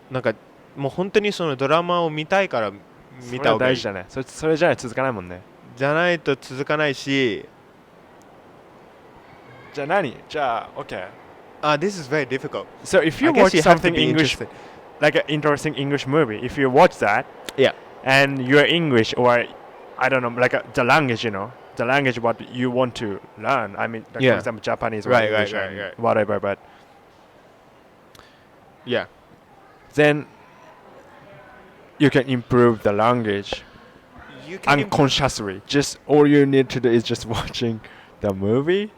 [SPEAKER 1] なんかもう本当にそのドラマを見たいから見た方がいい。
[SPEAKER 2] それ大事だね。それじゃないと続かないもんね。
[SPEAKER 1] じゃないと続かないし。
[SPEAKER 2] じゃあ何？じゃあ OK.
[SPEAKER 1] This is very difficult.
[SPEAKER 2] So if you watch something English, like an interesting English movie, if you watch that,
[SPEAKER 1] yeah,
[SPEAKER 2] and you're English or I don't know, like the language, you know, the language what you want to learn. I mean, like for example, Japanese or English or whatever, but
[SPEAKER 1] yeah,
[SPEAKER 2] then you can improve the language unconsciously. Just all you need to do is just watching the movie.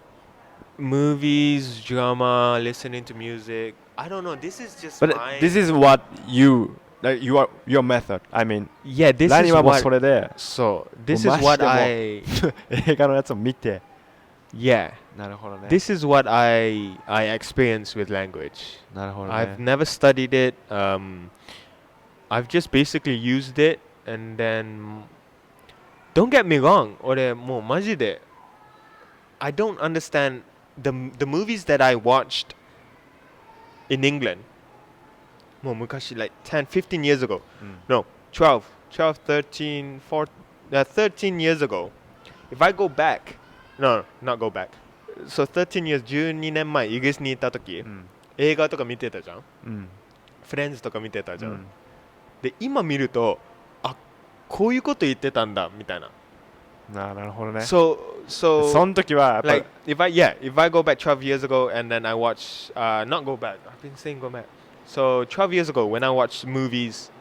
[SPEAKER 1] Movies, drama, listening to music. I don't know. This is just.
[SPEAKER 2] But this is what you like. Your method. I mean.
[SPEAKER 1] Yeah, this is what.
[SPEAKER 2] それで。
[SPEAKER 1] So this is what I.
[SPEAKER 2] 映画のやつを見て。
[SPEAKER 1] Yeah.
[SPEAKER 2] なるほどね。
[SPEAKER 1] This is what I experience with language.
[SPEAKER 2] なるほどね。
[SPEAKER 1] I've never studied it. I've just basically used it, and then. Don't get me wrong. 俺もうマジで I don't understand the movies that I watched in England. もう昔 like 10, 15 years ago. No, 12, 13, 13 years ago. If I go back, no, not go back. So 13 years, 12年前イギリスに行った時、映画とか見てたじゃん。フレンズとか見てたじゃん。で、今見ると、あ、こういうこと言ってたんだみたいな。
[SPEAKER 2] なるほどね。
[SPEAKER 1] So
[SPEAKER 2] その時は
[SPEAKER 1] like if I go back 12 years ago and then I watch not go back. I've been saying go back. So 12 years ago when I watched movies,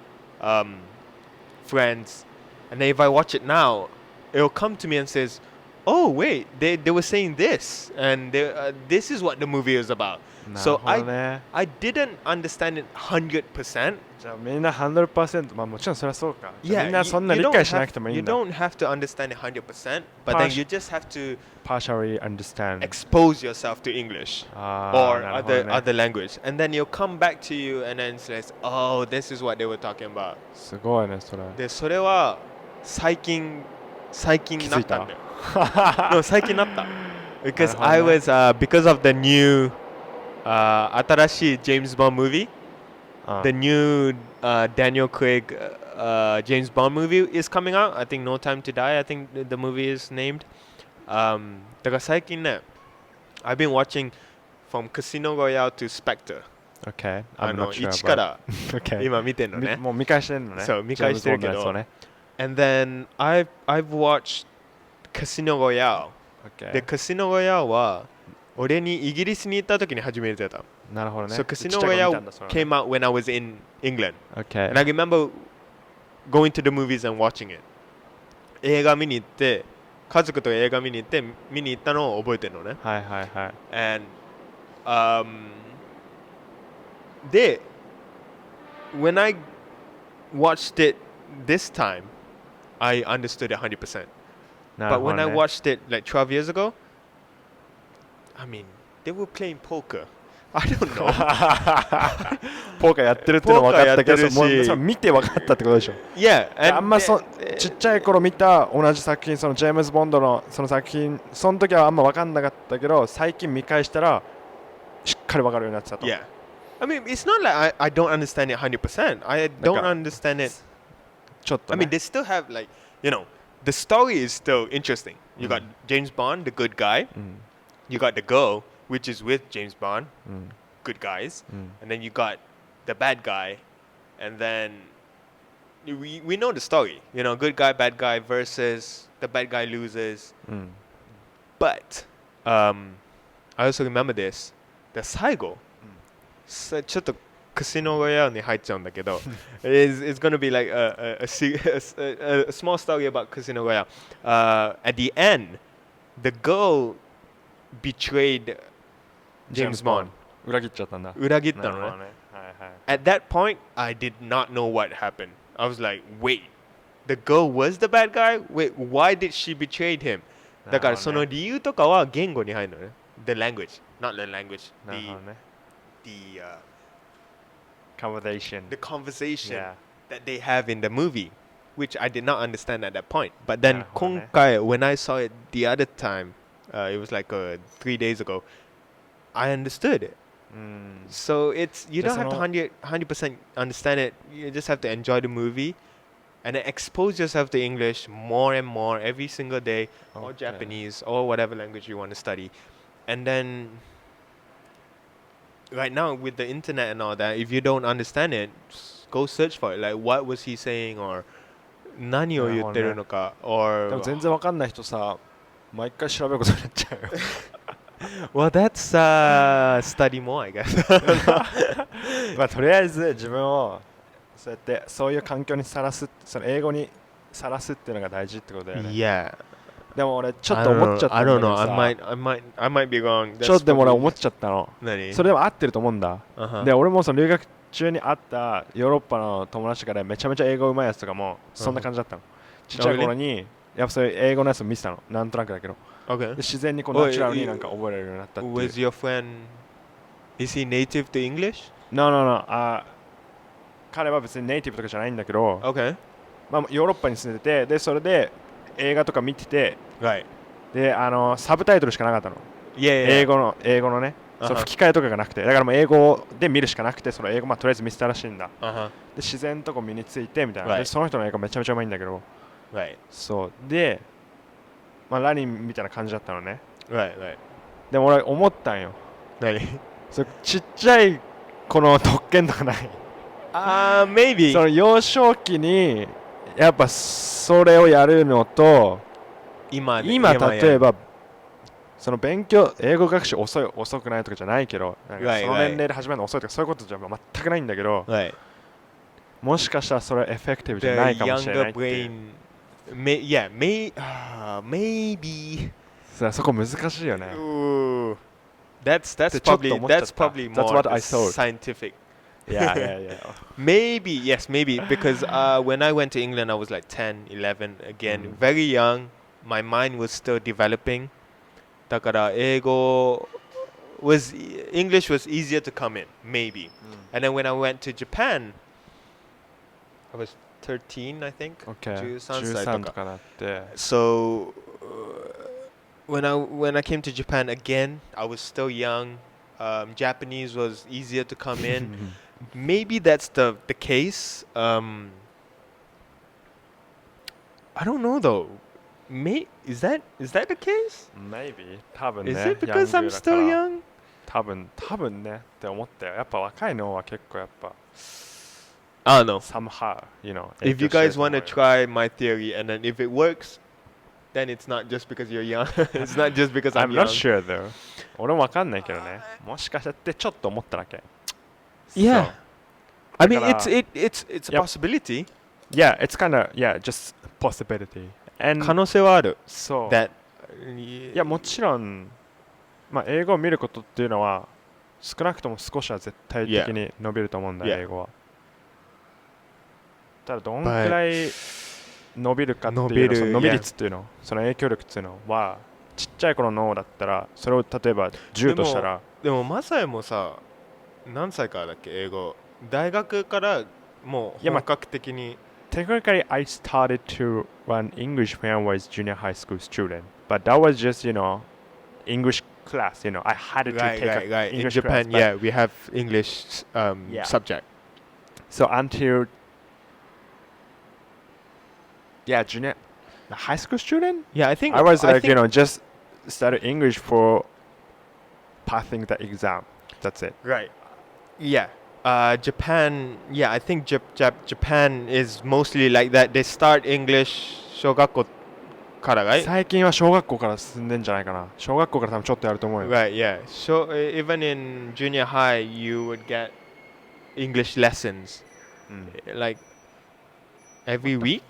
[SPEAKER 1] Friends, and then if I watch it now, it'll come to me and says, "Oh wait, they were saying this, and this is what the movie is about." So I didn't understand it 100%.
[SPEAKER 2] じゃあみんな 100%、まあもちろんそれはそうか。
[SPEAKER 1] Yeah,
[SPEAKER 2] みんなそんな理解しなくてもいいんだ。
[SPEAKER 1] You don't have to understand it 100%, but then you just have to
[SPEAKER 2] partially understand.
[SPEAKER 1] Expose yourself to English or other language, and then it'll come back to you and then says, "Oh, this is what they were talking about."
[SPEAKER 2] すごいねそれ。
[SPEAKER 1] でそれは最近なったんだよ。no, 最近なった。Because I was because of the new 新しい James Bond movie. The new Daniel Craig James Bond movie is coming out. I think No Time to Die. I think the movie is named. だから最近ね、I've been watching from Casino Royale to Spectre.
[SPEAKER 2] Okay. I'm not sure.
[SPEAKER 1] 1から
[SPEAKER 2] okay.
[SPEAKER 1] 今見てんのね。
[SPEAKER 2] もう見返してんのね。
[SPEAKER 1] そう、見返してるけど。And then I've watched Casino Royale.
[SPEAKER 2] Okay.
[SPEAKER 1] で、Casino Royale は俺にイギリスに行った時に初めてた。
[SPEAKER 2] なるほどね。
[SPEAKER 1] So Casino Royale came out when I was in England.
[SPEAKER 2] Okay.
[SPEAKER 1] And I remember going to the movies and watching it. 映画見に行って、家族と映画見に行って見に行ったのを覚えてるのね。
[SPEAKER 2] はいはいはい。
[SPEAKER 1] Andで、when I watched it this time, I understood it 100%. But when I watched it like 12 years ago, I mean, they were playing poker. I don't know.
[SPEAKER 2] ポーカーやってるっての分かったけど、もう見て分かったってことでしょ。
[SPEAKER 1] Yeah.
[SPEAKER 2] あんまちっちゃい頃見た同じ作品、そのジェームズ・ボンドのその作品、その時はあんま分かんなかったけど、最近見返したらしっかりわかるようになってたと。
[SPEAKER 1] Yeah. I mean, it's not like I don't understand it 100%. I don't understand it.
[SPEAKER 2] ちょっと、
[SPEAKER 1] I mean, they still have like, you know, the story is still interesting. You got James Bond, the good guy. You got the girl, which is with James Bond, good guys. And then you got the bad guy. And then we know the story. You know, good guy, bad guy versus the bad guy loses. But I also remember this. The 最後、ちょっとカシノロイヤルに入っちゃうんだけど、it's gonna be like a small story about Casino Royale. At the end, the girl betrayed James Bond.
[SPEAKER 2] 裏切っちゃったんだ。
[SPEAKER 1] 裏切ったのね。
[SPEAKER 2] はいはい。
[SPEAKER 1] At that point, I did not know what happened. I was like, wait, the girl was the bad guy? Wait, why did she betray him? だからその理由とかは言語に入るのね。The language, not the language. The
[SPEAKER 2] conversation.
[SPEAKER 1] The conversation that they have in the movie, which I did not understand at that point. But then 今回, when I saw it the other time, it was like 3 days ago, I understood it. So it's you don't have to 100% understand it. You just have to enjoy the movie and then expose yourself to English more and more every single day, or Japanese, or whatever language you want to study. And then right now with the internet and all that, if you don't understand it, go search for it. Like, what was he saying, or 何を言ってるのか、or
[SPEAKER 2] でも全然わかんない人さ、毎回調べることになっちゃうよ。
[SPEAKER 1] Well, that's study more, I guess.
[SPEAKER 2] まあとりあえず自分をそうやってそういう環境にさらす、その英語にさらすっていうのが大事ってことだよね。
[SPEAKER 1] Yeah.
[SPEAKER 2] でも俺ちょっと思っちゃったんだけどさ。
[SPEAKER 1] I don't know. I might be wrong.
[SPEAKER 2] ちょっとでも俺思っちゃったの。
[SPEAKER 1] 何？
[SPEAKER 2] それでも合ってると思うんだ。で、俺もその留学中に会ったヨーロッパの友達とかでめちゃめちゃ英語うまいやつとかもそんな感じだったの。ちっちゃい頃にやっぱそういう英語のやつを見てたの。なんとなくだけど。
[SPEAKER 1] Okay.
[SPEAKER 2] で自然にこうナチュラルになんか覚えられるようになったっていう。
[SPEAKER 1] Was your friend, is he native to English?
[SPEAKER 2] No. 彼は別にネイティブとかじゃないんだけど、
[SPEAKER 1] Okay.
[SPEAKER 2] まあヨーロッパに住んでて、でそれで映画とか見てて、
[SPEAKER 1] Right.
[SPEAKER 2] でサブタイトルしかなかったの。
[SPEAKER 1] Yeah.
[SPEAKER 2] 英語のね、その吹き替えとかがなくて、だからもう英語で見るしかなくて、その英語まあとりあえず見せたらしいんだ。で自然とこ身についてみたいな。でその人の英語めちゃめちゃうまいんだけど。
[SPEAKER 1] Right.
[SPEAKER 2] そうで、まあラニンみたいな感じだったのね。
[SPEAKER 1] Right.
[SPEAKER 2] でも俺思ったんよ。
[SPEAKER 1] 何？
[SPEAKER 2] そちっちゃいこの特権とかない。
[SPEAKER 1] Maybe.
[SPEAKER 2] その幼少期にやっぱそれをやるのと、今例えばその勉強英語学習遅くないとかじゃないけど、なんかその年齢で始めるの遅いとかそういうことじゃ全くないんだけど、もしかしたらそれエフェクティブじゃないかもしれないっていう。
[SPEAKER 1] Maybe.
[SPEAKER 2] そこ難しいよね。
[SPEAKER 1] That's probably more
[SPEAKER 2] That's what I thought.
[SPEAKER 1] Scientific.
[SPEAKER 2] Yeah.
[SPEAKER 1] Maybe, because when I went to England, I was like 10, 11, again, very young. My mind was still developing. だから英語 English was easier to come in, maybe. And then when I went to Japan, I was 13, I think.
[SPEAKER 2] Okay.
[SPEAKER 1] 13
[SPEAKER 2] とかだって。
[SPEAKER 1] So when I came to Japan again, I was still young. Japanese was easier to come in. Maybe that's the case. I don't know though. Is that the case?
[SPEAKER 2] Maybe. 多分ね。
[SPEAKER 1] Is it because I'm still young?
[SPEAKER 2] 多分ねって思ったよ。やっぱ若いのは結構やっぱ。
[SPEAKER 1] I don't know.
[SPEAKER 2] Somehow, you know.
[SPEAKER 1] If you guys want to try my theory, and then if it works, then it's not just because you're young. It's not just because I'm young.
[SPEAKER 2] I'm not sure though. 俺もわかんないけどね。もしかしてってちょっと思っただけ。
[SPEAKER 1] Yeah. I mean, it's a possibility.
[SPEAKER 2] Yeah, it's kind of just possibility.
[SPEAKER 1] 可能性はある。
[SPEAKER 2] そう。
[SPEAKER 1] That
[SPEAKER 2] いやもちろん、まあ英語を見ることっていうのは少なくとも少しは絶対的に伸びると思うんだよ、英語は。ただどんくらい伸びるかっていうの、その伸び率っていうの、その影響力っていうのはちっちゃい頃の脳だったらそれを例えば10としたら。
[SPEAKER 1] でもマサイもさ、何歳からだっけ英語？大学からもう本格的に。
[SPEAKER 2] Technically, I started to learn English when I was junior high school student, but that was just, English class, I had to
[SPEAKER 1] Right,
[SPEAKER 2] take
[SPEAKER 1] right,
[SPEAKER 2] an
[SPEAKER 1] right. In
[SPEAKER 2] English
[SPEAKER 1] Japan,
[SPEAKER 2] class. But
[SPEAKER 1] yeah, we have English
[SPEAKER 2] Yeah.
[SPEAKER 1] subject.
[SPEAKER 2] So until junior high school student,
[SPEAKER 1] Yeah, I think
[SPEAKER 2] I was like,
[SPEAKER 1] think,
[SPEAKER 2] just study English for passing the exam. That's it.
[SPEAKER 1] right. Yeah. Japan. Yeah, I think Japan is mostly like that. They start English 小学校から right?
[SPEAKER 2] 最近は小学校から進んでんじゃないかな。小学校から多分ちょっとやると思うよ。
[SPEAKER 1] Right. Yeah. So even in junior high, you would get English lessons
[SPEAKER 2] うん
[SPEAKER 1] like every week.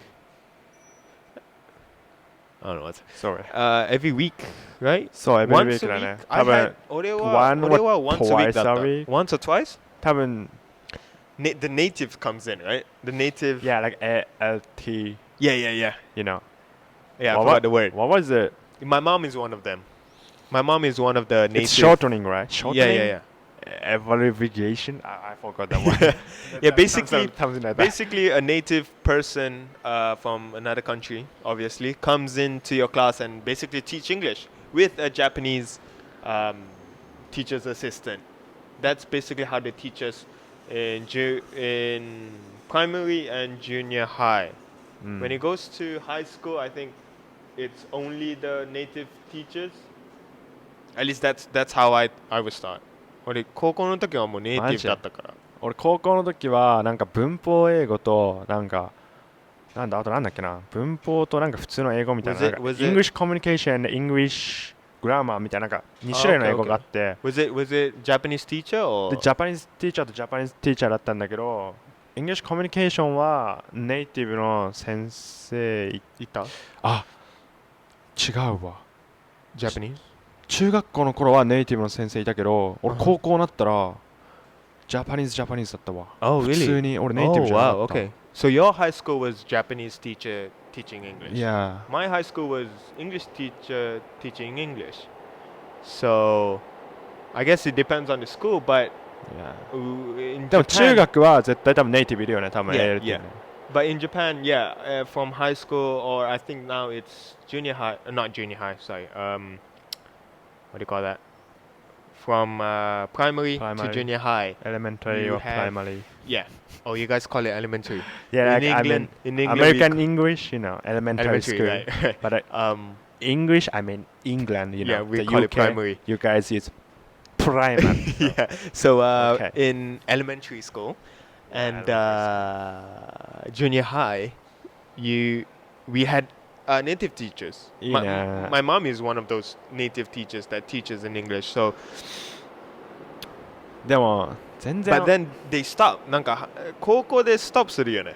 [SPEAKER 1] I don't know what's
[SPEAKER 2] Sorry.
[SPEAKER 1] every week, right?
[SPEAKER 2] そう、every
[SPEAKER 1] Once
[SPEAKER 2] week
[SPEAKER 1] a
[SPEAKER 2] だね
[SPEAKER 1] week. I
[SPEAKER 2] 多分
[SPEAKER 1] had 俺は
[SPEAKER 2] one
[SPEAKER 1] 俺は
[SPEAKER 2] or
[SPEAKER 1] once a week
[SPEAKER 2] twice
[SPEAKER 1] だった
[SPEAKER 2] a week.
[SPEAKER 1] Once or twice?
[SPEAKER 2] 多分
[SPEAKER 1] The native comes in, right? The native.
[SPEAKER 2] yeah, like ALT,
[SPEAKER 1] Yeah, yeah, yeah.
[SPEAKER 2] Yeah,
[SPEAKER 1] I
[SPEAKER 2] What-
[SPEAKER 1] forgot the word.
[SPEAKER 2] what was it?
[SPEAKER 1] My mom is one of them. My mom is one of the native.
[SPEAKER 2] It's shortening, right? Shortening?
[SPEAKER 1] Yeah.
[SPEAKER 2] Abbreviation? I forgot that word.
[SPEAKER 1] Yeah, basically,
[SPEAKER 2] something like that.
[SPEAKER 1] basically a native person from another country, obviously, comes into your class and basically teach English with a Japanese teacher's assistant. That's basically how they teach us in primary and junior high.
[SPEAKER 2] Mm.
[SPEAKER 1] When it goes to high school, I think it's only the native teachers. At least that's how I was taught. 俺高校の時はもうネイティブだったから。
[SPEAKER 2] 俺高校の時はなんか文法英語とあとなんだっけな文法となんか普通の英語みたいな、
[SPEAKER 1] Was
[SPEAKER 2] なん
[SPEAKER 1] it-
[SPEAKER 2] か English communication and English grammar みたいななんか2種類の英語があって、
[SPEAKER 1] Was it Japanese teacher or?
[SPEAKER 2] でジャパニーズティーチャーとジャパニーズティーチャーだったんだけど、English communication はネイティブの先生
[SPEAKER 1] いた？
[SPEAKER 2] あ違うわ。
[SPEAKER 1] Japanese?
[SPEAKER 2] 中学校の頃はネイティブの先生いたけど、俺高校になったらジャパニーズだったわ。
[SPEAKER 1] Oh,
[SPEAKER 2] 普
[SPEAKER 1] really?
[SPEAKER 2] 通に俺ネイティブじゃなか
[SPEAKER 1] Oh,
[SPEAKER 2] った。
[SPEAKER 1] wow. Okay. So your high school was Japanese teacher teaching English.
[SPEAKER 2] Yeah.
[SPEAKER 1] My high school was English teacher teaching English. So I guess it depends on the school, but
[SPEAKER 2] Yeah.
[SPEAKER 1] in
[SPEAKER 2] でも中
[SPEAKER 1] Japan,
[SPEAKER 2] 学は絶対多分ネイティブいるよね、多分
[SPEAKER 1] Yeah,
[SPEAKER 2] ALT ね。
[SPEAKER 1] but in Japan, yeah, from high school or I think now it's junior high, not junior high, sorry. What do you call that? From primary to
[SPEAKER 2] Primary.
[SPEAKER 1] junior high.
[SPEAKER 2] Elementary
[SPEAKER 1] You
[SPEAKER 2] or
[SPEAKER 1] have-
[SPEAKER 2] primary.
[SPEAKER 1] Yeah. Oh, you guys call it elementary.
[SPEAKER 2] Yeah,
[SPEAKER 1] in
[SPEAKER 2] like I
[SPEAKER 1] England,
[SPEAKER 2] mean
[SPEAKER 1] in England,
[SPEAKER 2] American English, elementary
[SPEAKER 1] elementary,
[SPEAKER 2] school.
[SPEAKER 1] right?
[SPEAKER 2] But English, I mean England,
[SPEAKER 1] yeah, we
[SPEAKER 2] the
[SPEAKER 1] call it
[SPEAKER 2] UK,
[SPEAKER 1] primary.
[SPEAKER 2] You guys use primary.
[SPEAKER 1] Yeah. So
[SPEAKER 2] Okay.
[SPEAKER 1] in elementary school and
[SPEAKER 2] elementary
[SPEAKER 1] junior high, we had native teachers.
[SPEAKER 2] Yeah.
[SPEAKER 1] My mom is one of those native teachers that teaches in English. So,
[SPEAKER 2] でも全然
[SPEAKER 1] but then they stop. なんか高校でストップするよね。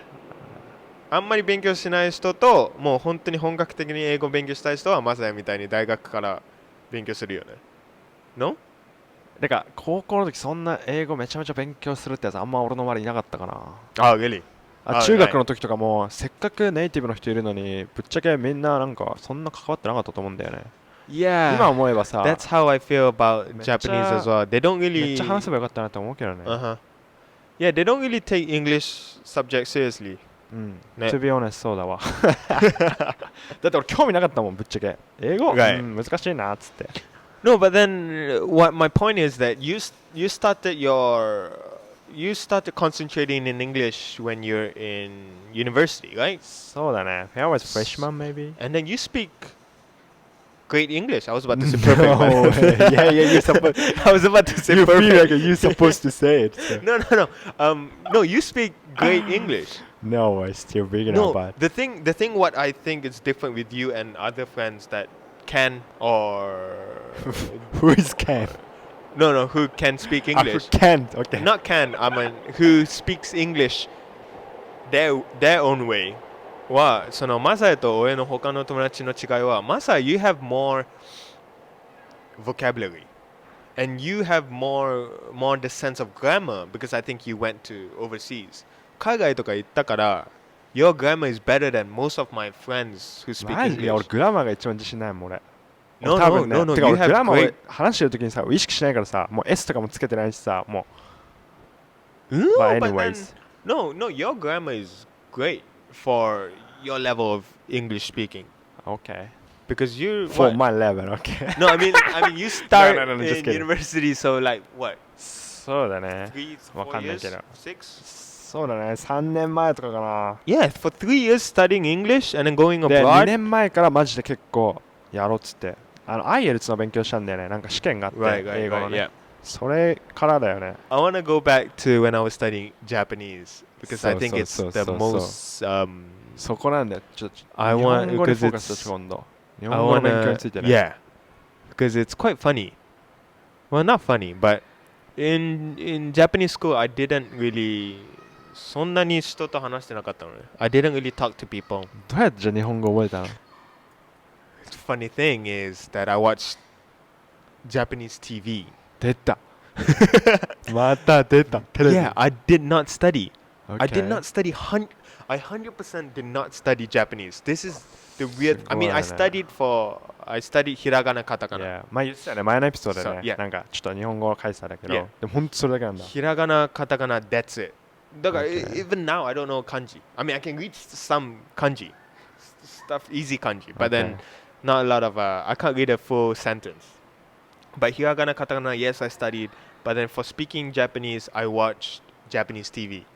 [SPEAKER 1] あんまり勉強しない人ともう本当に本格的に英語勉強したい人はマサヤみたいに大学から勉強するよね。No?
[SPEAKER 2] だから高校の時そんな英語めちゃめちゃ勉強するってやつあんま俺の周りいなかったかな。
[SPEAKER 1] あ、really?
[SPEAKER 2] 中学の時とかもせっかくネイティブの人いるのにぶっちゃけみんななんかそんな関わってなかったと思うんだよね。
[SPEAKER 1] Yeah.
[SPEAKER 2] 今思えばさ
[SPEAKER 1] That's how I feel about
[SPEAKER 2] めっちゃ
[SPEAKER 1] Japanese as well. They don't
[SPEAKER 2] め
[SPEAKER 1] really
[SPEAKER 2] っちゃ話せばよかったなと思うけどね。
[SPEAKER 1] Uh-huh. Yeah, they don't really take English subject seriously.
[SPEAKER 2] うん。
[SPEAKER 1] ね
[SPEAKER 2] To be honest そうだわ。だって俺興味なかったもんぶっちゃけ。英語、
[SPEAKER 1] Right.
[SPEAKER 2] うん、難しいなっつって。
[SPEAKER 1] No, but then what my point is that you started concentrating in English when you're in university, right?
[SPEAKER 2] そうだね。I was freshman maybe.
[SPEAKER 1] And then you speak great English. I was about to say perfect.
[SPEAKER 2] No
[SPEAKER 1] but-
[SPEAKER 2] way. Yeah, you're supposed.
[SPEAKER 1] I was about to say
[SPEAKER 2] You feel
[SPEAKER 1] perfect.
[SPEAKER 2] like you're supposed to say it. So.
[SPEAKER 1] No, you speak great English.
[SPEAKER 2] No, I still beginner,
[SPEAKER 1] No,
[SPEAKER 2] but
[SPEAKER 1] the thing what I think is different with you and other friends that can or
[SPEAKER 2] who is can?
[SPEAKER 1] no, who can speak English.
[SPEAKER 2] Can't. Okay.
[SPEAKER 1] Not can, I mean who speaks English their own way. はそのマサヤと俺の他の友達の違いはマサヤ you have more vocabulary and you have more the sense of grammar because I think you went to overseas. 海外とか行ったから your grammar is better than most of my friends who speak
[SPEAKER 2] マジ
[SPEAKER 1] English.
[SPEAKER 2] いや俺グラマーが一番自信ないもん俺。
[SPEAKER 1] No,
[SPEAKER 2] 多分ね
[SPEAKER 1] no,
[SPEAKER 2] てか
[SPEAKER 1] you
[SPEAKER 2] 俺
[SPEAKER 1] have
[SPEAKER 2] グラマー
[SPEAKER 1] great.
[SPEAKER 2] 俺話してる時にさ意識しないからさもう S とかもつけてないしさも
[SPEAKER 1] No,
[SPEAKER 2] う But
[SPEAKER 1] but then,
[SPEAKER 2] anyways
[SPEAKER 1] no, your grammar is great for your level of English speaking
[SPEAKER 2] Okay
[SPEAKER 1] because you
[SPEAKER 2] For
[SPEAKER 1] what?
[SPEAKER 2] my level, okay.
[SPEAKER 1] No, I mean you start
[SPEAKER 2] No, just
[SPEAKER 1] in
[SPEAKER 2] kidding.
[SPEAKER 1] university, so like what?
[SPEAKER 2] そうだね。
[SPEAKER 1] 3,
[SPEAKER 2] わ
[SPEAKER 1] 4
[SPEAKER 2] かんない
[SPEAKER 1] years,
[SPEAKER 2] けど。
[SPEAKER 1] 6?
[SPEAKER 2] そうだね。3年前とかかな。
[SPEAKER 1] Yeah, for 3 years studying English and then going
[SPEAKER 2] で、2
[SPEAKER 1] abroad.
[SPEAKER 2] 年前からマジで結構やろうっつって。IELTS の勉強したんだよね。なんか試験があって、
[SPEAKER 1] Right, right,
[SPEAKER 2] 英語の
[SPEAKER 1] right.
[SPEAKER 2] ね。
[SPEAKER 1] Yeah.
[SPEAKER 2] それからだよね。
[SPEAKER 1] I want to go back to when I was studying Japanese because I think it's
[SPEAKER 2] So,
[SPEAKER 1] the most
[SPEAKER 2] そこなんだよ。ちょっと
[SPEAKER 1] I
[SPEAKER 2] 日
[SPEAKER 1] want
[SPEAKER 2] 本語に
[SPEAKER 1] because
[SPEAKER 2] フォーカス
[SPEAKER 1] it's
[SPEAKER 2] して今度。日
[SPEAKER 1] I
[SPEAKER 2] 本語の勉強
[SPEAKER 1] wanna
[SPEAKER 2] についてね。
[SPEAKER 1] yeah, because it's quite funny. Well, not funny, but in Japanese school I didn't really そんなに人と話してなかったのね。I didn't really talk to people.
[SPEAKER 2] どうやってじゃあ日本語覚えたの？
[SPEAKER 1] The funny thing is that I watched Japanese TV.
[SPEAKER 2] 出た。また出た。テレビ。
[SPEAKER 1] Yeah, I did not study. I did
[SPEAKER 2] Okay.
[SPEAKER 1] not study. I 100% did not study Japanese. This is the weird. I mean, I
[SPEAKER 2] すごいね。
[SPEAKER 1] studied hiragana, katakana.
[SPEAKER 2] Yeah. まあ言ってたよね。前のエピソードでね。
[SPEAKER 1] So, yeah.
[SPEAKER 2] なんかちょっと日本語を書いてたんだけど。
[SPEAKER 1] Yeah.
[SPEAKER 2] でもほんとそれだけなんだ。
[SPEAKER 1] Hiragana, katakana, that's it.
[SPEAKER 2] Okay.
[SPEAKER 1] Even now, I don't know kanji. I mean, I can read some kanji, stuff, easy kanji, but then
[SPEAKER 2] Okay.
[SPEAKER 1] not a lot of. I can't read a full sentence. But hiragana, katakana, yes, I studied. But then for speaking Japanese, I watched Japanese TV.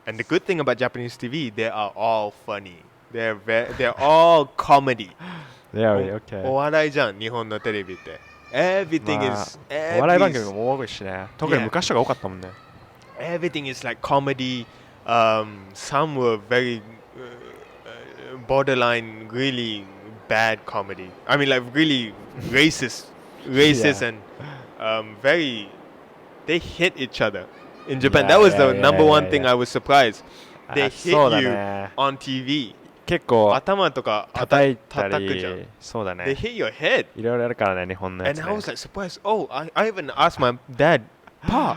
[SPEAKER 1] And the good thing about Japanese TV, they are all funny. They're all comedy.
[SPEAKER 2] Yeah, okay.
[SPEAKER 1] お笑いじゃん、日本のテレビって。Everything
[SPEAKER 2] まあ
[SPEAKER 1] is
[SPEAKER 2] お笑い番組も多いしね。特に
[SPEAKER 1] Yeah.
[SPEAKER 2] 昔とか多かったもんね。
[SPEAKER 1] everything is like comedy. Some were very borderline, really bad comedy. I mean, like really racist,
[SPEAKER 2] Yeah.
[SPEAKER 1] and very. They hit each other in Japan.
[SPEAKER 2] Yeah,
[SPEAKER 1] That was
[SPEAKER 2] yeah,
[SPEAKER 1] the
[SPEAKER 2] yeah,
[SPEAKER 1] number one
[SPEAKER 2] yeah,
[SPEAKER 1] thing
[SPEAKER 2] yeah.
[SPEAKER 1] I was surprised.
[SPEAKER 2] あ
[SPEAKER 1] They hit
[SPEAKER 2] そうだ
[SPEAKER 1] you
[SPEAKER 2] ね。
[SPEAKER 1] on TV.
[SPEAKER 2] 結構
[SPEAKER 1] 頭とか
[SPEAKER 2] 叩いた
[SPEAKER 1] 叩くじゃん。
[SPEAKER 2] り、そうだ
[SPEAKER 1] They
[SPEAKER 2] ね。
[SPEAKER 1] hit your head.
[SPEAKER 2] いろいろやるからね、日本のやつ
[SPEAKER 1] And
[SPEAKER 2] ね。
[SPEAKER 1] I was like surprised. Oh, I even asked my dad, Pa,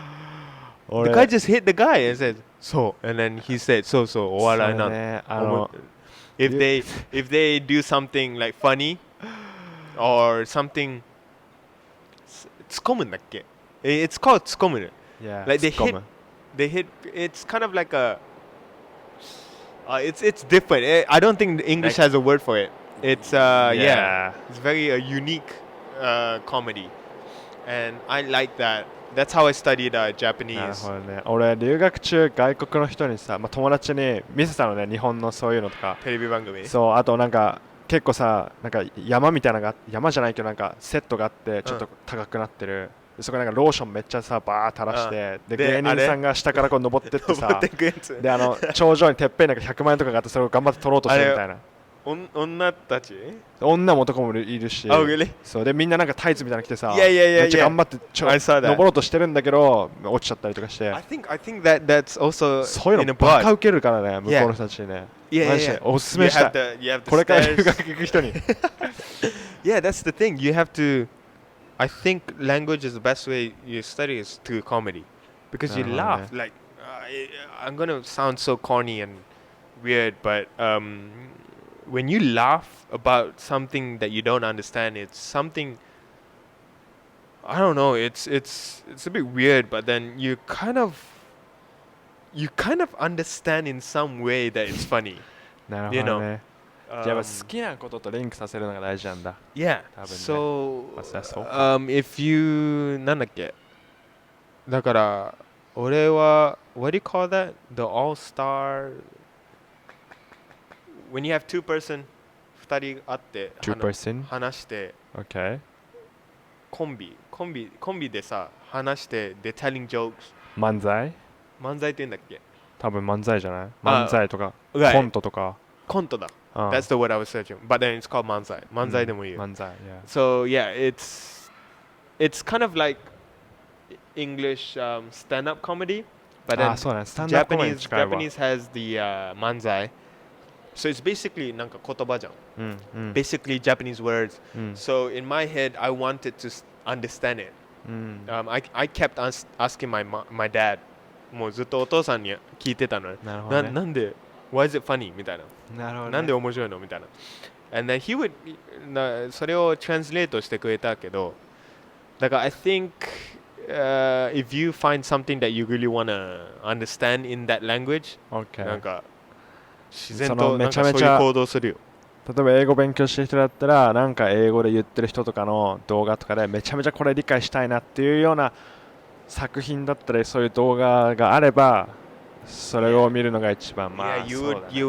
[SPEAKER 1] the
[SPEAKER 2] 俺
[SPEAKER 1] guy just hit the guy and said, so. And then he said, so, お笑いなの。
[SPEAKER 2] そうね、
[SPEAKER 1] If
[SPEAKER 2] you-
[SPEAKER 1] they do something like funny or something 突っ込むんだっけ It's called 突っ込む
[SPEAKER 2] Yeah,
[SPEAKER 1] Like they
[SPEAKER 2] 突っ込む
[SPEAKER 1] it's kind of like a it's different. I don't think English
[SPEAKER 2] Like-
[SPEAKER 1] has a word for it. It's
[SPEAKER 2] Yeah.
[SPEAKER 1] it's very unique comedy, and I like that. That's how I studied
[SPEAKER 2] なる
[SPEAKER 1] Japanese.
[SPEAKER 2] ほどね。俺、留学中、外国の人にさ、まあ、友達に見せたのね、日本のそういうのとか。
[SPEAKER 1] テレビ番組。
[SPEAKER 2] そう、あとなんか、結構さ、なんか山みたいなのが、山じゃないけど、なんかセットがあって、ちょっと高くなってる。でそこになんかローションめっちゃさ、バー垂らして、で、
[SPEAKER 1] で
[SPEAKER 2] 芸人さんが下からこう登ってってさ
[SPEAKER 1] 登って、くやつ。
[SPEAKER 2] で、頂上にてっぺんなんか100万円とかがあって、それを頑張って取ろうとしてるみたいな。
[SPEAKER 1] 女たち
[SPEAKER 2] 女も男もいるし、
[SPEAKER 1] Oh, really?
[SPEAKER 2] そうでみんななんかタイツみたいなの着てさ、
[SPEAKER 1] Yeah, yeah, yeah,
[SPEAKER 2] めっちゃ頑張って
[SPEAKER 1] I saw that.
[SPEAKER 2] 登ろうとしてるんだけど落ちちゃったりとかして、
[SPEAKER 1] I think that's also
[SPEAKER 2] そういう
[SPEAKER 1] in
[SPEAKER 2] のバカ
[SPEAKER 1] abroad.
[SPEAKER 2] 受けるからね、向こうの人たちにね。
[SPEAKER 1] Yeah,
[SPEAKER 2] マ
[SPEAKER 1] yeah,
[SPEAKER 2] ジで
[SPEAKER 1] yeah.
[SPEAKER 2] おすすめしたい。
[SPEAKER 1] You have the
[SPEAKER 2] これから留
[SPEAKER 1] stairs.
[SPEAKER 2] 学行く人に。
[SPEAKER 1] Yeah, that's the thing. You have to. I think language is the best way you study is through comedy, because you laugh. Like I'm gonna sound so corny and weird, but when you laugh about something that you don't understand, it's something. I don't know. It's a bit weird, but then you kind of understand in some way that it's funny.
[SPEAKER 2] なるほどね。じゃあ
[SPEAKER 1] Um,
[SPEAKER 2] 好きなこととリンクさせるのが大事なんだ。
[SPEAKER 1] Yeah.
[SPEAKER 2] 多分ね。
[SPEAKER 1] So,
[SPEAKER 2] まあそりゃそうか。
[SPEAKER 1] if you なんだっけだから俺は what do you call that? The all-star when you have two person 二人会って
[SPEAKER 2] Two person?
[SPEAKER 1] 話して
[SPEAKER 2] Okay.
[SPEAKER 1] コンビでさ話してで telling jokes
[SPEAKER 2] 漫才
[SPEAKER 1] 漫才って言うんだっけ
[SPEAKER 2] 多分漫才じゃない
[SPEAKER 1] あ
[SPEAKER 2] 漫才とか、
[SPEAKER 1] right
[SPEAKER 2] コントとか。
[SPEAKER 1] コントだ
[SPEAKER 2] うん
[SPEAKER 1] That's the word I was searching but then it's called 漫才漫才でもいいよ
[SPEAKER 2] 漫才、yeah.
[SPEAKER 1] So yeah, it's kind of like English stand-up comedy, but
[SPEAKER 2] あ
[SPEAKER 1] then
[SPEAKER 2] そうだね。スタンドアップコメディ
[SPEAKER 1] Japanese
[SPEAKER 2] 近いわ。
[SPEAKER 1] Japanese has the manzai. So it's basically なんか言葉じゃん。
[SPEAKER 2] うんうん
[SPEAKER 1] Basically Japanese words.
[SPEAKER 2] うん
[SPEAKER 1] So in my head, I wanted to understand it.
[SPEAKER 2] うん
[SPEAKER 1] I kept asking my dad. もうずっとお父さんに聞いてたのね。
[SPEAKER 2] なるほどね。
[SPEAKER 1] なんで Why is it funny? みたいな。
[SPEAKER 2] なるほどね。
[SPEAKER 1] なんで面白いのみたいな。And then he would それをトランスレートしてくれたけど、だから I think if you find something that you really want to understand in that language,
[SPEAKER 2] OK。
[SPEAKER 1] なんか自然
[SPEAKER 2] そ
[SPEAKER 1] と
[SPEAKER 2] の
[SPEAKER 1] なんかそういう行動するよ。
[SPEAKER 2] 例えば英語勉強してる人だったらなんか英語で言ってる人とかの動画とかでめちゃめちゃこれ理解したいなっていうような作品だったりそういう動画があればそれを見るのが一番まあ
[SPEAKER 1] Yeah,
[SPEAKER 2] そうだね
[SPEAKER 1] you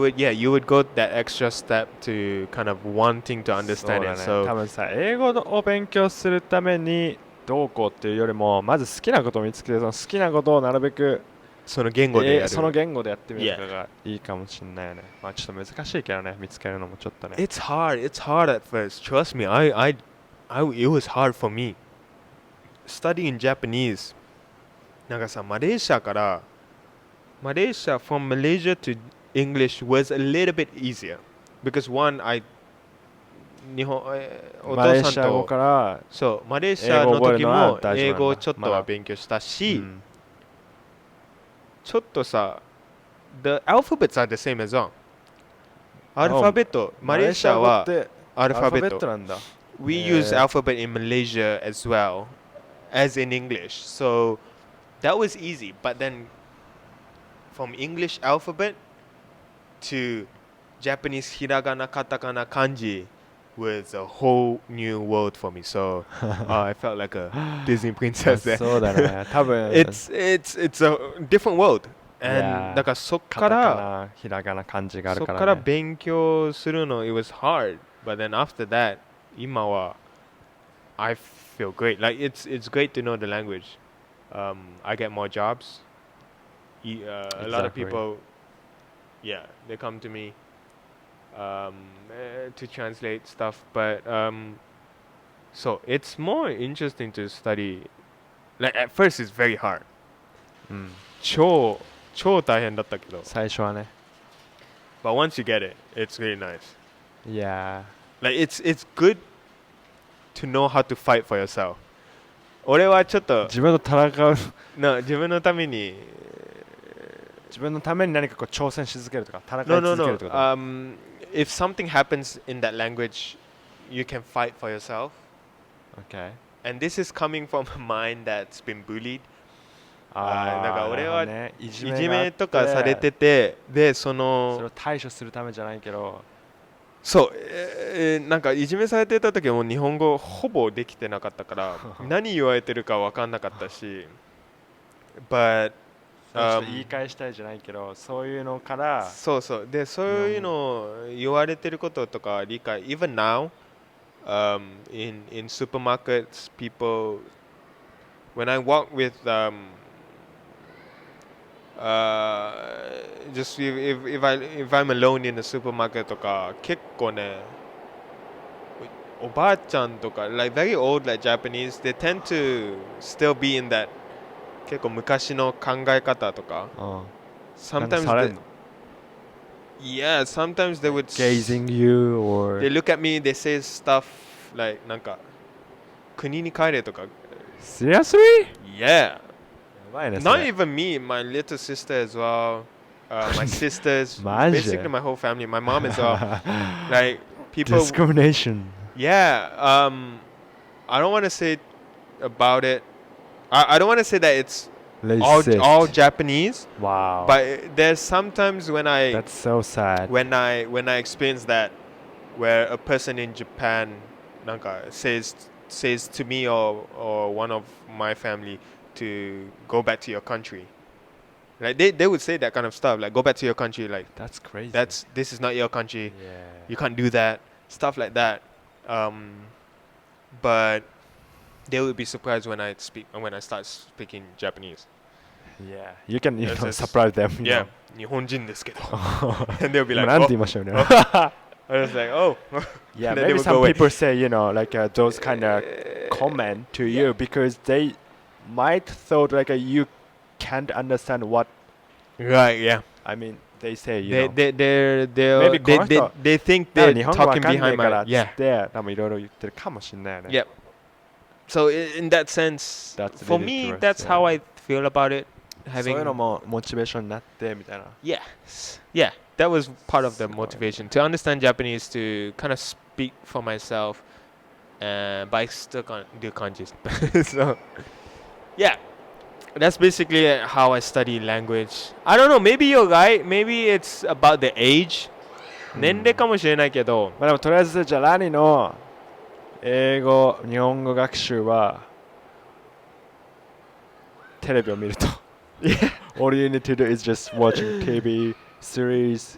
[SPEAKER 1] would go that extra step to kind of wanting to
[SPEAKER 2] そう
[SPEAKER 1] understand
[SPEAKER 2] だ
[SPEAKER 1] it.
[SPEAKER 2] ね
[SPEAKER 1] So
[SPEAKER 2] 多分さ英語を勉強するためにどうこうっていうよりもまず好きなことを見つけてその好きなことをなるべく
[SPEAKER 1] その言語でやる。
[SPEAKER 2] その言語でやってみるとかがいいかもしれないよね。まあちょっと難しいけどね見つけるのもちょっとね
[SPEAKER 1] It's hard. It's hard at first. Trust me. It was hard for me. Studying Japanese. なんかさ、マレーシアからfrom Malaysia to English was a little bit easier because one I 日本お
[SPEAKER 2] マレー
[SPEAKER 1] 父さんと
[SPEAKER 2] シア語から
[SPEAKER 1] そうマレーシアの時も英語をちょっと
[SPEAKER 2] まだ
[SPEAKER 1] は勉強したし、
[SPEAKER 2] うん
[SPEAKER 1] ちょっとさ The alphabets are the same as well. アルファベット、マレーシアはアルファベット。
[SPEAKER 2] なんだ
[SPEAKER 1] We use alphabet in Malaysia as well as in English. So that was easy. But then from English alphabet to Japanese hiragana, katakana, kanji was a whole new world for me. So I felt like a Disney princess there.
[SPEAKER 2] そうだね多分
[SPEAKER 1] It's a different world.
[SPEAKER 2] Yeah.
[SPEAKER 1] And だからそっ
[SPEAKER 2] カタカ
[SPEAKER 1] から
[SPEAKER 2] ナひらがな漢字がある
[SPEAKER 1] そっ
[SPEAKER 2] から、ね、
[SPEAKER 1] から勉強するの it was hard. But then after that 今は I feel great. Like it's great to know the language. I get more jobs. A lot of
[SPEAKER 2] Exactly.
[SPEAKER 1] people, yeah, they come to me to translate stuff. But so it's more interesting to study. Like at first, it's very hard.
[SPEAKER 2] うん、
[SPEAKER 1] 超大変だったけど。
[SPEAKER 2] 最初はね
[SPEAKER 1] But once you get it, it's really nice.
[SPEAKER 2] いや
[SPEAKER 1] Like it's good to know how to fight for yourself. 俺はちょっと
[SPEAKER 2] 自分と戦う
[SPEAKER 1] 自分のために
[SPEAKER 2] 自分のために何かこう挑戦し続けるとか戦い
[SPEAKER 1] No,
[SPEAKER 2] 続
[SPEAKER 1] no,
[SPEAKER 2] け
[SPEAKER 1] no.
[SPEAKER 2] るってこと、
[SPEAKER 1] If something happens in that language, you can fight for yourself.
[SPEAKER 2] Okay.
[SPEAKER 1] And this is coming from a mind that's been bullied.
[SPEAKER 2] あ
[SPEAKER 1] だから俺は
[SPEAKER 2] ね、い
[SPEAKER 1] いじめとかされてて、で、そ
[SPEAKER 2] それを
[SPEAKER 1] の、
[SPEAKER 2] 対処するためじゃないけど
[SPEAKER 1] そう、なんかいじめされてた時はもう日本語ほぼできてなかったから何言われてるか分かんなかったし But
[SPEAKER 2] ちょっと言い返したいじゃないけどそういうのから
[SPEAKER 1] そうでそういうの言われてることとか理解 Even now in supermarkets people when I walk with just if I'm alone in the supermarket とか結構ねおばあちゃんとか like very old like Japanese they tend to still be in that 結構昔の考え方とかsometimes
[SPEAKER 2] されんの
[SPEAKER 1] yeah sometimes they would
[SPEAKER 2] Gazing you or
[SPEAKER 1] they look at me they say stuff like なんか国に帰れとか
[SPEAKER 2] Seriously?
[SPEAKER 1] yeah
[SPEAKER 2] やばいねそ
[SPEAKER 1] Not
[SPEAKER 2] れ
[SPEAKER 1] even me, my little sister as well, my sisters,
[SPEAKER 2] マジ
[SPEAKER 1] basically my whole family, my mom as well. Like people,
[SPEAKER 2] Discrimination
[SPEAKER 1] yeah. I don't want to say about it. I don't want to say that it's
[SPEAKER 2] Racist.
[SPEAKER 1] all Japanese,
[SPEAKER 2] Wow
[SPEAKER 1] but there's sometimes when
[SPEAKER 2] That's so sad
[SPEAKER 1] when I experience that, where a person in Japan, なんか says to me or one of my family. To go back to your country, like they would say that kind of stuff, like go back to your country, like
[SPEAKER 2] That's crazy
[SPEAKER 1] this is not your country,
[SPEAKER 2] Yeah
[SPEAKER 1] you can't do that, stuff like that. But they would be surprised when I start speaking Japanese.
[SPEAKER 2] Yeah You can
[SPEAKER 1] It's just-
[SPEAKER 2] surprise them you
[SPEAKER 1] Yeah,
[SPEAKER 2] know.
[SPEAKER 1] 日本人ですけど and they'll be
[SPEAKER 2] 今
[SPEAKER 1] like,
[SPEAKER 2] なんて
[SPEAKER 1] oh.
[SPEAKER 2] 言いましたよね
[SPEAKER 1] I was like, oh.
[SPEAKER 2] Yeah,
[SPEAKER 1] And then they
[SPEAKER 2] maybe
[SPEAKER 1] would
[SPEAKER 2] some
[SPEAKER 1] go away.
[SPEAKER 2] people say, you know, like those kind of comment to you because they might thought like you can't understand what
[SPEAKER 1] Right, yeah.
[SPEAKER 2] I mean. They say, you
[SPEAKER 1] They
[SPEAKER 2] know.
[SPEAKER 1] they
[SPEAKER 2] Maybe この人
[SPEAKER 1] they think
[SPEAKER 2] 多分
[SPEAKER 1] they're
[SPEAKER 2] 日本語わ
[SPEAKER 1] talking
[SPEAKER 2] かんない
[SPEAKER 1] behind
[SPEAKER 2] からっ
[SPEAKER 1] my
[SPEAKER 2] つ
[SPEAKER 1] yeah.
[SPEAKER 2] って多分いろいろ言ってるかもしれないよね。
[SPEAKER 1] Yep. So in that sense,
[SPEAKER 2] That's
[SPEAKER 1] for
[SPEAKER 2] really
[SPEAKER 1] me,
[SPEAKER 2] true,
[SPEAKER 1] that's
[SPEAKER 2] yeah.
[SPEAKER 1] how I feel about it.
[SPEAKER 2] そういうの
[SPEAKER 1] Having
[SPEAKER 2] もモチベーションになってみたいな。
[SPEAKER 1] yeah, that was part of the motivation to understand Japanese, to kind of speak for myself, but I still can't do kanjis. So yeah, that's basically how I study language. I don't know. Maybe you're right. Maybe it's about the age. 年齢かもしれないけど、
[SPEAKER 2] まあでもとりあえずじゃあラニの英語日本語学習はテレビを見るとAll you need to do is just watching TV series.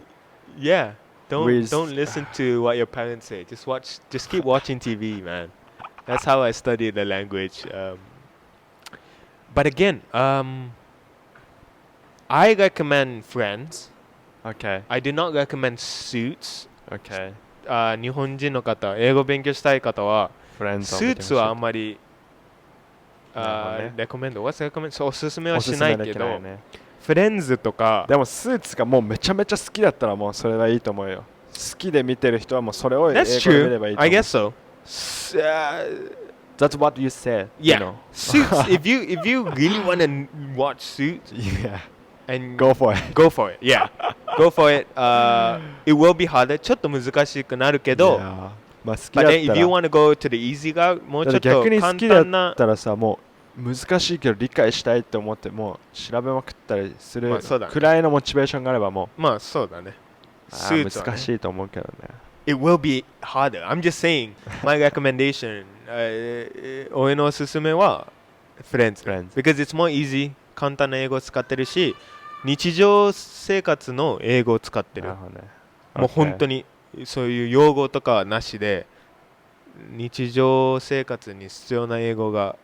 [SPEAKER 1] Yeah,
[SPEAKER 2] With-
[SPEAKER 1] don't listen to what your parents say. Just keep watching TV, man. That's how I study the language. But again, I recommend Friends.
[SPEAKER 2] Okay.
[SPEAKER 1] I do not recommend Suits.
[SPEAKER 2] Okay.
[SPEAKER 1] 日本人の方、英語勉強したい方は、
[SPEAKER 2] Friends
[SPEAKER 1] スーツはあんまり、
[SPEAKER 2] なるほどね
[SPEAKER 1] レコメンド、おすすめはしないけど、
[SPEAKER 2] ね、
[SPEAKER 1] フレンズとか、
[SPEAKER 2] でもスーツがもうめちゃめちゃ好きだったらもうそれはいいと思うよ。好きで見てる人はもうそれを英語
[SPEAKER 1] That's
[SPEAKER 2] で見ればいい
[SPEAKER 1] true.
[SPEAKER 2] と思う。
[SPEAKER 1] I guess so.
[SPEAKER 2] That's what you said.
[SPEAKER 1] Yeah.
[SPEAKER 2] You know.
[SPEAKER 1] Suits. if you really want to watch Suits,
[SPEAKER 2] Yeah.
[SPEAKER 1] and
[SPEAKER 2] Go for it.
[SPEAKER 1] go for it. Yeah. Go for it. It will be harder. ちょっと難しくなるけど、
[SPEAKER 2] Yeah. まあ好き
[SPEAKER 1] but
[SPEAKER 2] だっ
[SPEAKER 1] then
[SPEAKER 2] た
[SPEAKER 1] if you
[SPEAKER 2] ら。
[SPEAKER 1] want to go to the easy route, もうちょっと
[SPEAKER 2] 逆に好
[SPEAKER 1] 簡
[SPEAKER 2] きだ
[SPEAKER 1] 単な
[SPEAKER 2] っ、たらさもう難しいけど理解したいと思ってもう調べまくったりする
[SPEAKER 1] まあそうだね
[SPEAKER 2] くらいのモチベーションがあればも
[SPEAKER 1] まあそうだね。
[SPEAKER 2] う
[SPEAKER 1] スーツはね
[SPEAKER 2] 難しいと思うけどね。
[SPEAKER 1] It will be harder. I'm just saying, my recommendation, 俺のおすすめは Friends.
[SPEAKER 2] Friends.
[SPEAKER 1] Because it's more easy. 簡単な英語を使ってるし、日常生活の英語を使ってる
[SPEAKER 2] なる。ほどね。
[SPEAKER 1] もう本当
[SPEAKER 2] に。
[SPEAKER 1] にそういう用語とかはなしで、日常生活に必要な英語が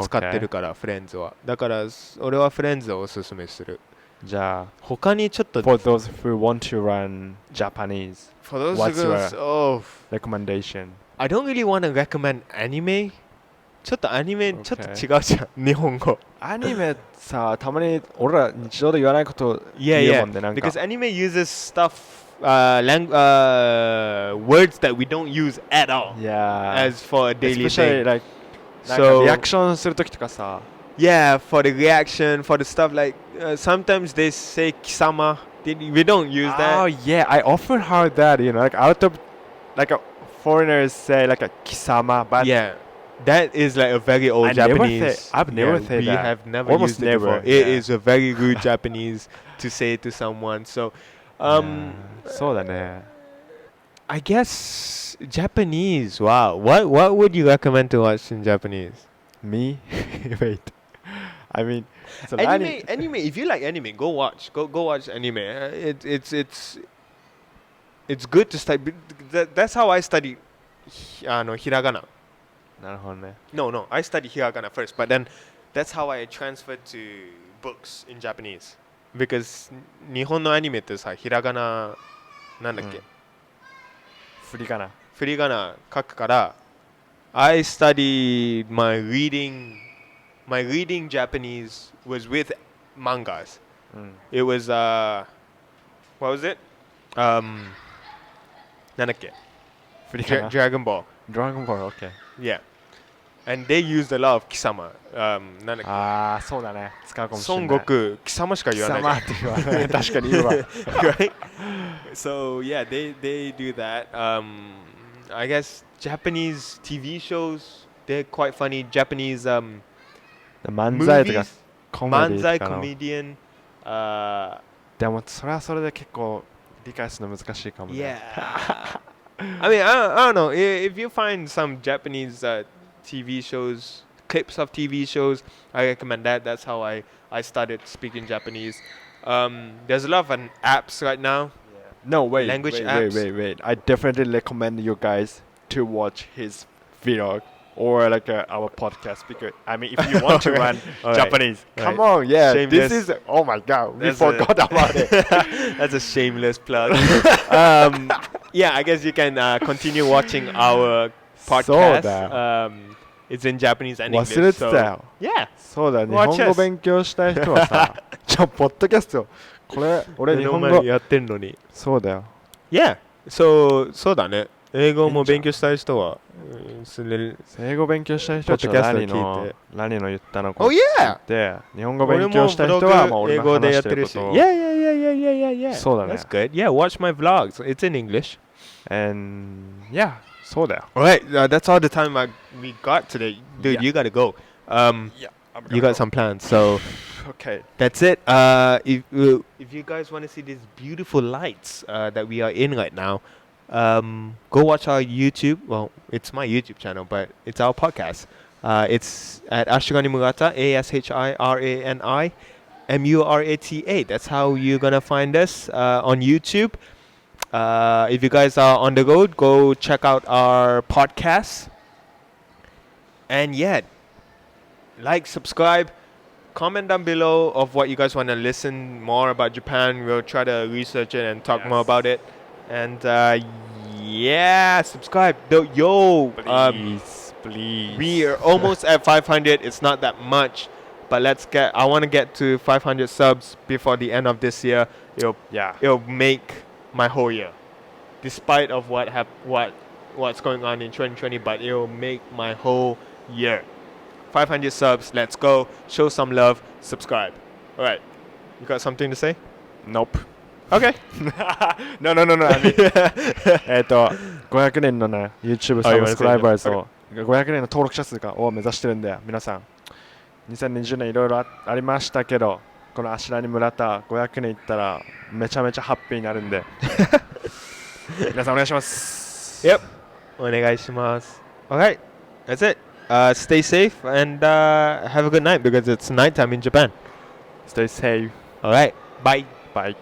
[SPEAKER 1] 使ってるから、Friends は。だから俺は Friends をおすすめする。
[SPEAKER 2] じゃあ、
[SPEAKER 1] 他にちょっと
[SPEAKER 2] for those who want to learn Japanese,
[SPEAKER 1] For those
[SPEAKER 2] What's
[SPEAKER 1] who goes,
[SPEAKER 2] your-
[SPEAKER 1] oh,
[SPEAKER 2] recommendation?
[SPEAKER 1] I don't really want to recommend anime. ちょっとアニメ
[SPEAKER 2] Okay.
[SPEAKER 1] ちょっと違うじゃん、日本語。
[SPEAKER 2] アニメさ、たまに俺ら日常で言わないこと言
[SPEAKER 1] Yeah,
[SPEAKER 2] うもんね、なん
[SPEAKER 1] yeah.
[SPEAKER 2] か。
[SPEAKER 1] Because anime uses stuff, words that we don't use at all
[SPEAKER 2] Yeah.
[SPEAKER 1] as for a daily
[SPEAKER 2] Especially
[SPEAKER 1] thing.
[SPEAKER 2] like なんか
[SPEAKER 1] So
[SPEAKER 2] リアクションするときとかさ、
[SPEAKER 1] yeah, for the reaction, for the stuff like sometimes they say kisama. We don't use
[SPEAKER 2] Oh
[SPEAKER 1] that.
[SPEAKER 2] yeah, I often heard that, you know, like out of like foreigners say like a kisama, but
[SPEAKER 1] Yeah. That is like a very old
[SPEAKER 2] I never
[SPEAKER 1] Japanese.
[SPEAKER 2] say- I've never said
[SPEAKER 1] we
[SPEAKER 2] that.
[SPEAKER 1] have never
[SPEAKER 2] Almost
[SPEAKER 1] used it before.
[SPEAKER 2] never,
[SPEAKER 1] It
[SPEAKER 2] yeah.
[SPEAKER 1] is a very rude Japanese to say to someone. So,
[SPEAKER 2] yeah, そうだね。
[SPEAKER 1] I guess Japanese. Wow. What would you recommend to watch in Japanese?
[SPEAKER 2] Me? Wait. I mean, so
[SPEAKER 1] Anime. If you like anime, go watch. Go watch anime. It's good to study. That's how I study. ひらがな。
[SPEAKER 2] なるほどね。
[SPEAKER 1] No. I studied hiragana first, but then that's how I transferred to books in Japanese. Because 日本のアニメってさ、ひらがななんだっけ、
[SPEAKER 2] 振りかな。
[SPEAKER 1] 振り仮名書くから、I studied my reading Japanese was with mangas.
[SPEAKER 2] うん。
[SPEAKER 1] It was what was it? なんだっけ、
[SPEAKER 2] 振りかな。
[SPEAKER 1] Dragon Ball.
[SPEAKER 2] ドラゴンボール、OK。
[SPEAKER 1] Yeah. And they used a lot of 貴様。なんだっけ、
[SPEAKER 2] ああ、そうだね。使うかもしれない。
[SPEAKER 1] 孫悟空、貴様しか言わないじゃん。
[SPEAKER 2] 貴様って言わない。確かに言うわ。
[SPEAKER 1] Right? So yeah, they do that. I guess Japanese TV shows, they're quite funny. Japanese
[SPEAKER 2] 漫才とか
[SPEAKER 1] movies,
[SPEAKER 2] コメディ
[SPEAKER 1] manzai
[SPEAKER 2] とかの。
[SPEAKER 1] comedian.
[SPEAKER 2] でもそれはそれで結構理解するの難しいかもね。
[SPEAKER 1] Yeah. I mean, I don't know. If you find some Japanese TV shows, clips of TV shows, I recommend that. That's how I started speaking Japanese. There's a lot of apps right now.
[SPEAKER 2] No, wait,
[SPEAKER 1] Language
[SPEAKER 2] wait,
[SPEAKER 1] apps.
[SPEAKER 2] wait. I definitely recommend you guys to watch his vlog or like our podcast because I mean, if you want to learn
[SPEAKER 1] All right.
[SPEAKER 2] Japanese,
[SPEAKER 1] All
[SPEAKER 2] come
[SPEAKER 1] right.
[SPEAKER 2] on, yeah.
[SPEAKER 1] Shameless.
[SPEAKER 2] This is oh my god, we
[SPEAKER 1] That's
[SPEAKER 2] forgot about it.
[SPEAKER 1] That's a shameless plug. Yeah, I guess you can continue watching our
[SPEAKER 2] そうだ
[SPEAKER 1] podcast. It's in Japanese and
[SPEAKER 2] 忘れ
[SPEAKER 1] English.
[SPEAKER 2] てた
[SPEAKER 1] So
[SPEAKER 2] よ。
[SPEAKER 1] yeah.
[SPEAKER 2] そうだ、日
[SPEAKER 1] Watch
[SPEAKER 2] 本語
[SPEAKER 1] us.
[SPEAKER 2] 勉強したい人はさ、ポッドキャスト。これ、俺日本語。
[SPEAKER 1] やってるのに。
[SPEAKER 2] そうだよ。
[SPEAKER 1] Yeah.そうだね。英語も勉強したい人は、する。
[SPEAKER 2] 英語勉強したい人はちょっと
[SPEAKER 1] ポッドキャスト聞いて
[SPEAKER 2] ラニの言ったの
[SPEAKER 1] Oh yeah!
[SPEAKER 2] で、日本語勉強したい人はもう俺の
[SPEAKER 1] 英語で
[SPEAKER 2] 話
[SPEAKER 1] やってるし。
[SPEAKER 2] してることを。
[SPEAKER 1] Yeah.
[SPEAKER 2] そうだね。
[SPEAKER 1] That's good. Yeah, watch my vlogs. It's in English.
[SPEAKER 2] And yeah, そうだよ。
[SPEAKER 1] Alright, that's all the time we got today. Dude,
[SPEAKER 2] Yeah.
[SPEAKER 1] you gotta go.
[SPEAKER 2] Yeah,
[SPEAKER 1] You got some plans. So,
[SPEAKER 2] Okay.
[SPEAKER 1] That's it. If you guys want to see these beautiful lights that we are in right now, go watch our YouTube. Well, it's my YouTube channel, but it's our podcast. It's at Ashirani Murata, Ashirani Murata. That's how you're gonna find us on YouTube. If you guys are on the road, go check out our podcast. And yeah, like, subscribe, comment down below of what you guys want to listen more about Japan. We'll try to research it and talk more about it. And yeah, subscribe. Yo,
[SPEAKER 2] Please.
[SPEAKER 1] we are almost at 500. It's not that much, but I want to get to 500 subs before the end of this year. It'll make my whole year, despite of what's going on in 2020. But it'll make my whole year. 500 subs. Let's go. Show some love. Subscribe. All right. You got something to say?
[SPEAKER 2] Nope.
[SPEAKER 1] Okay.
[SPEAKER 2] No. I mean 500年のね YouTube サブスクライバーズを500年の登録者数を目指してるんで、皆さん2020年いろいろありましたけど、このアシュラニ村田500年いったらめちゃめちゃハッピーになるんで皆さんお願いします。
[SPEAKER 1] Yep. お願いします。 Alright. That's it. Stay safe and have a good night because it's nighttime in Japan.
[SPEAKER 2] Stay safe.
[SPEAKER 1] Alright. Bye.
[SPEAKER 2] Bye.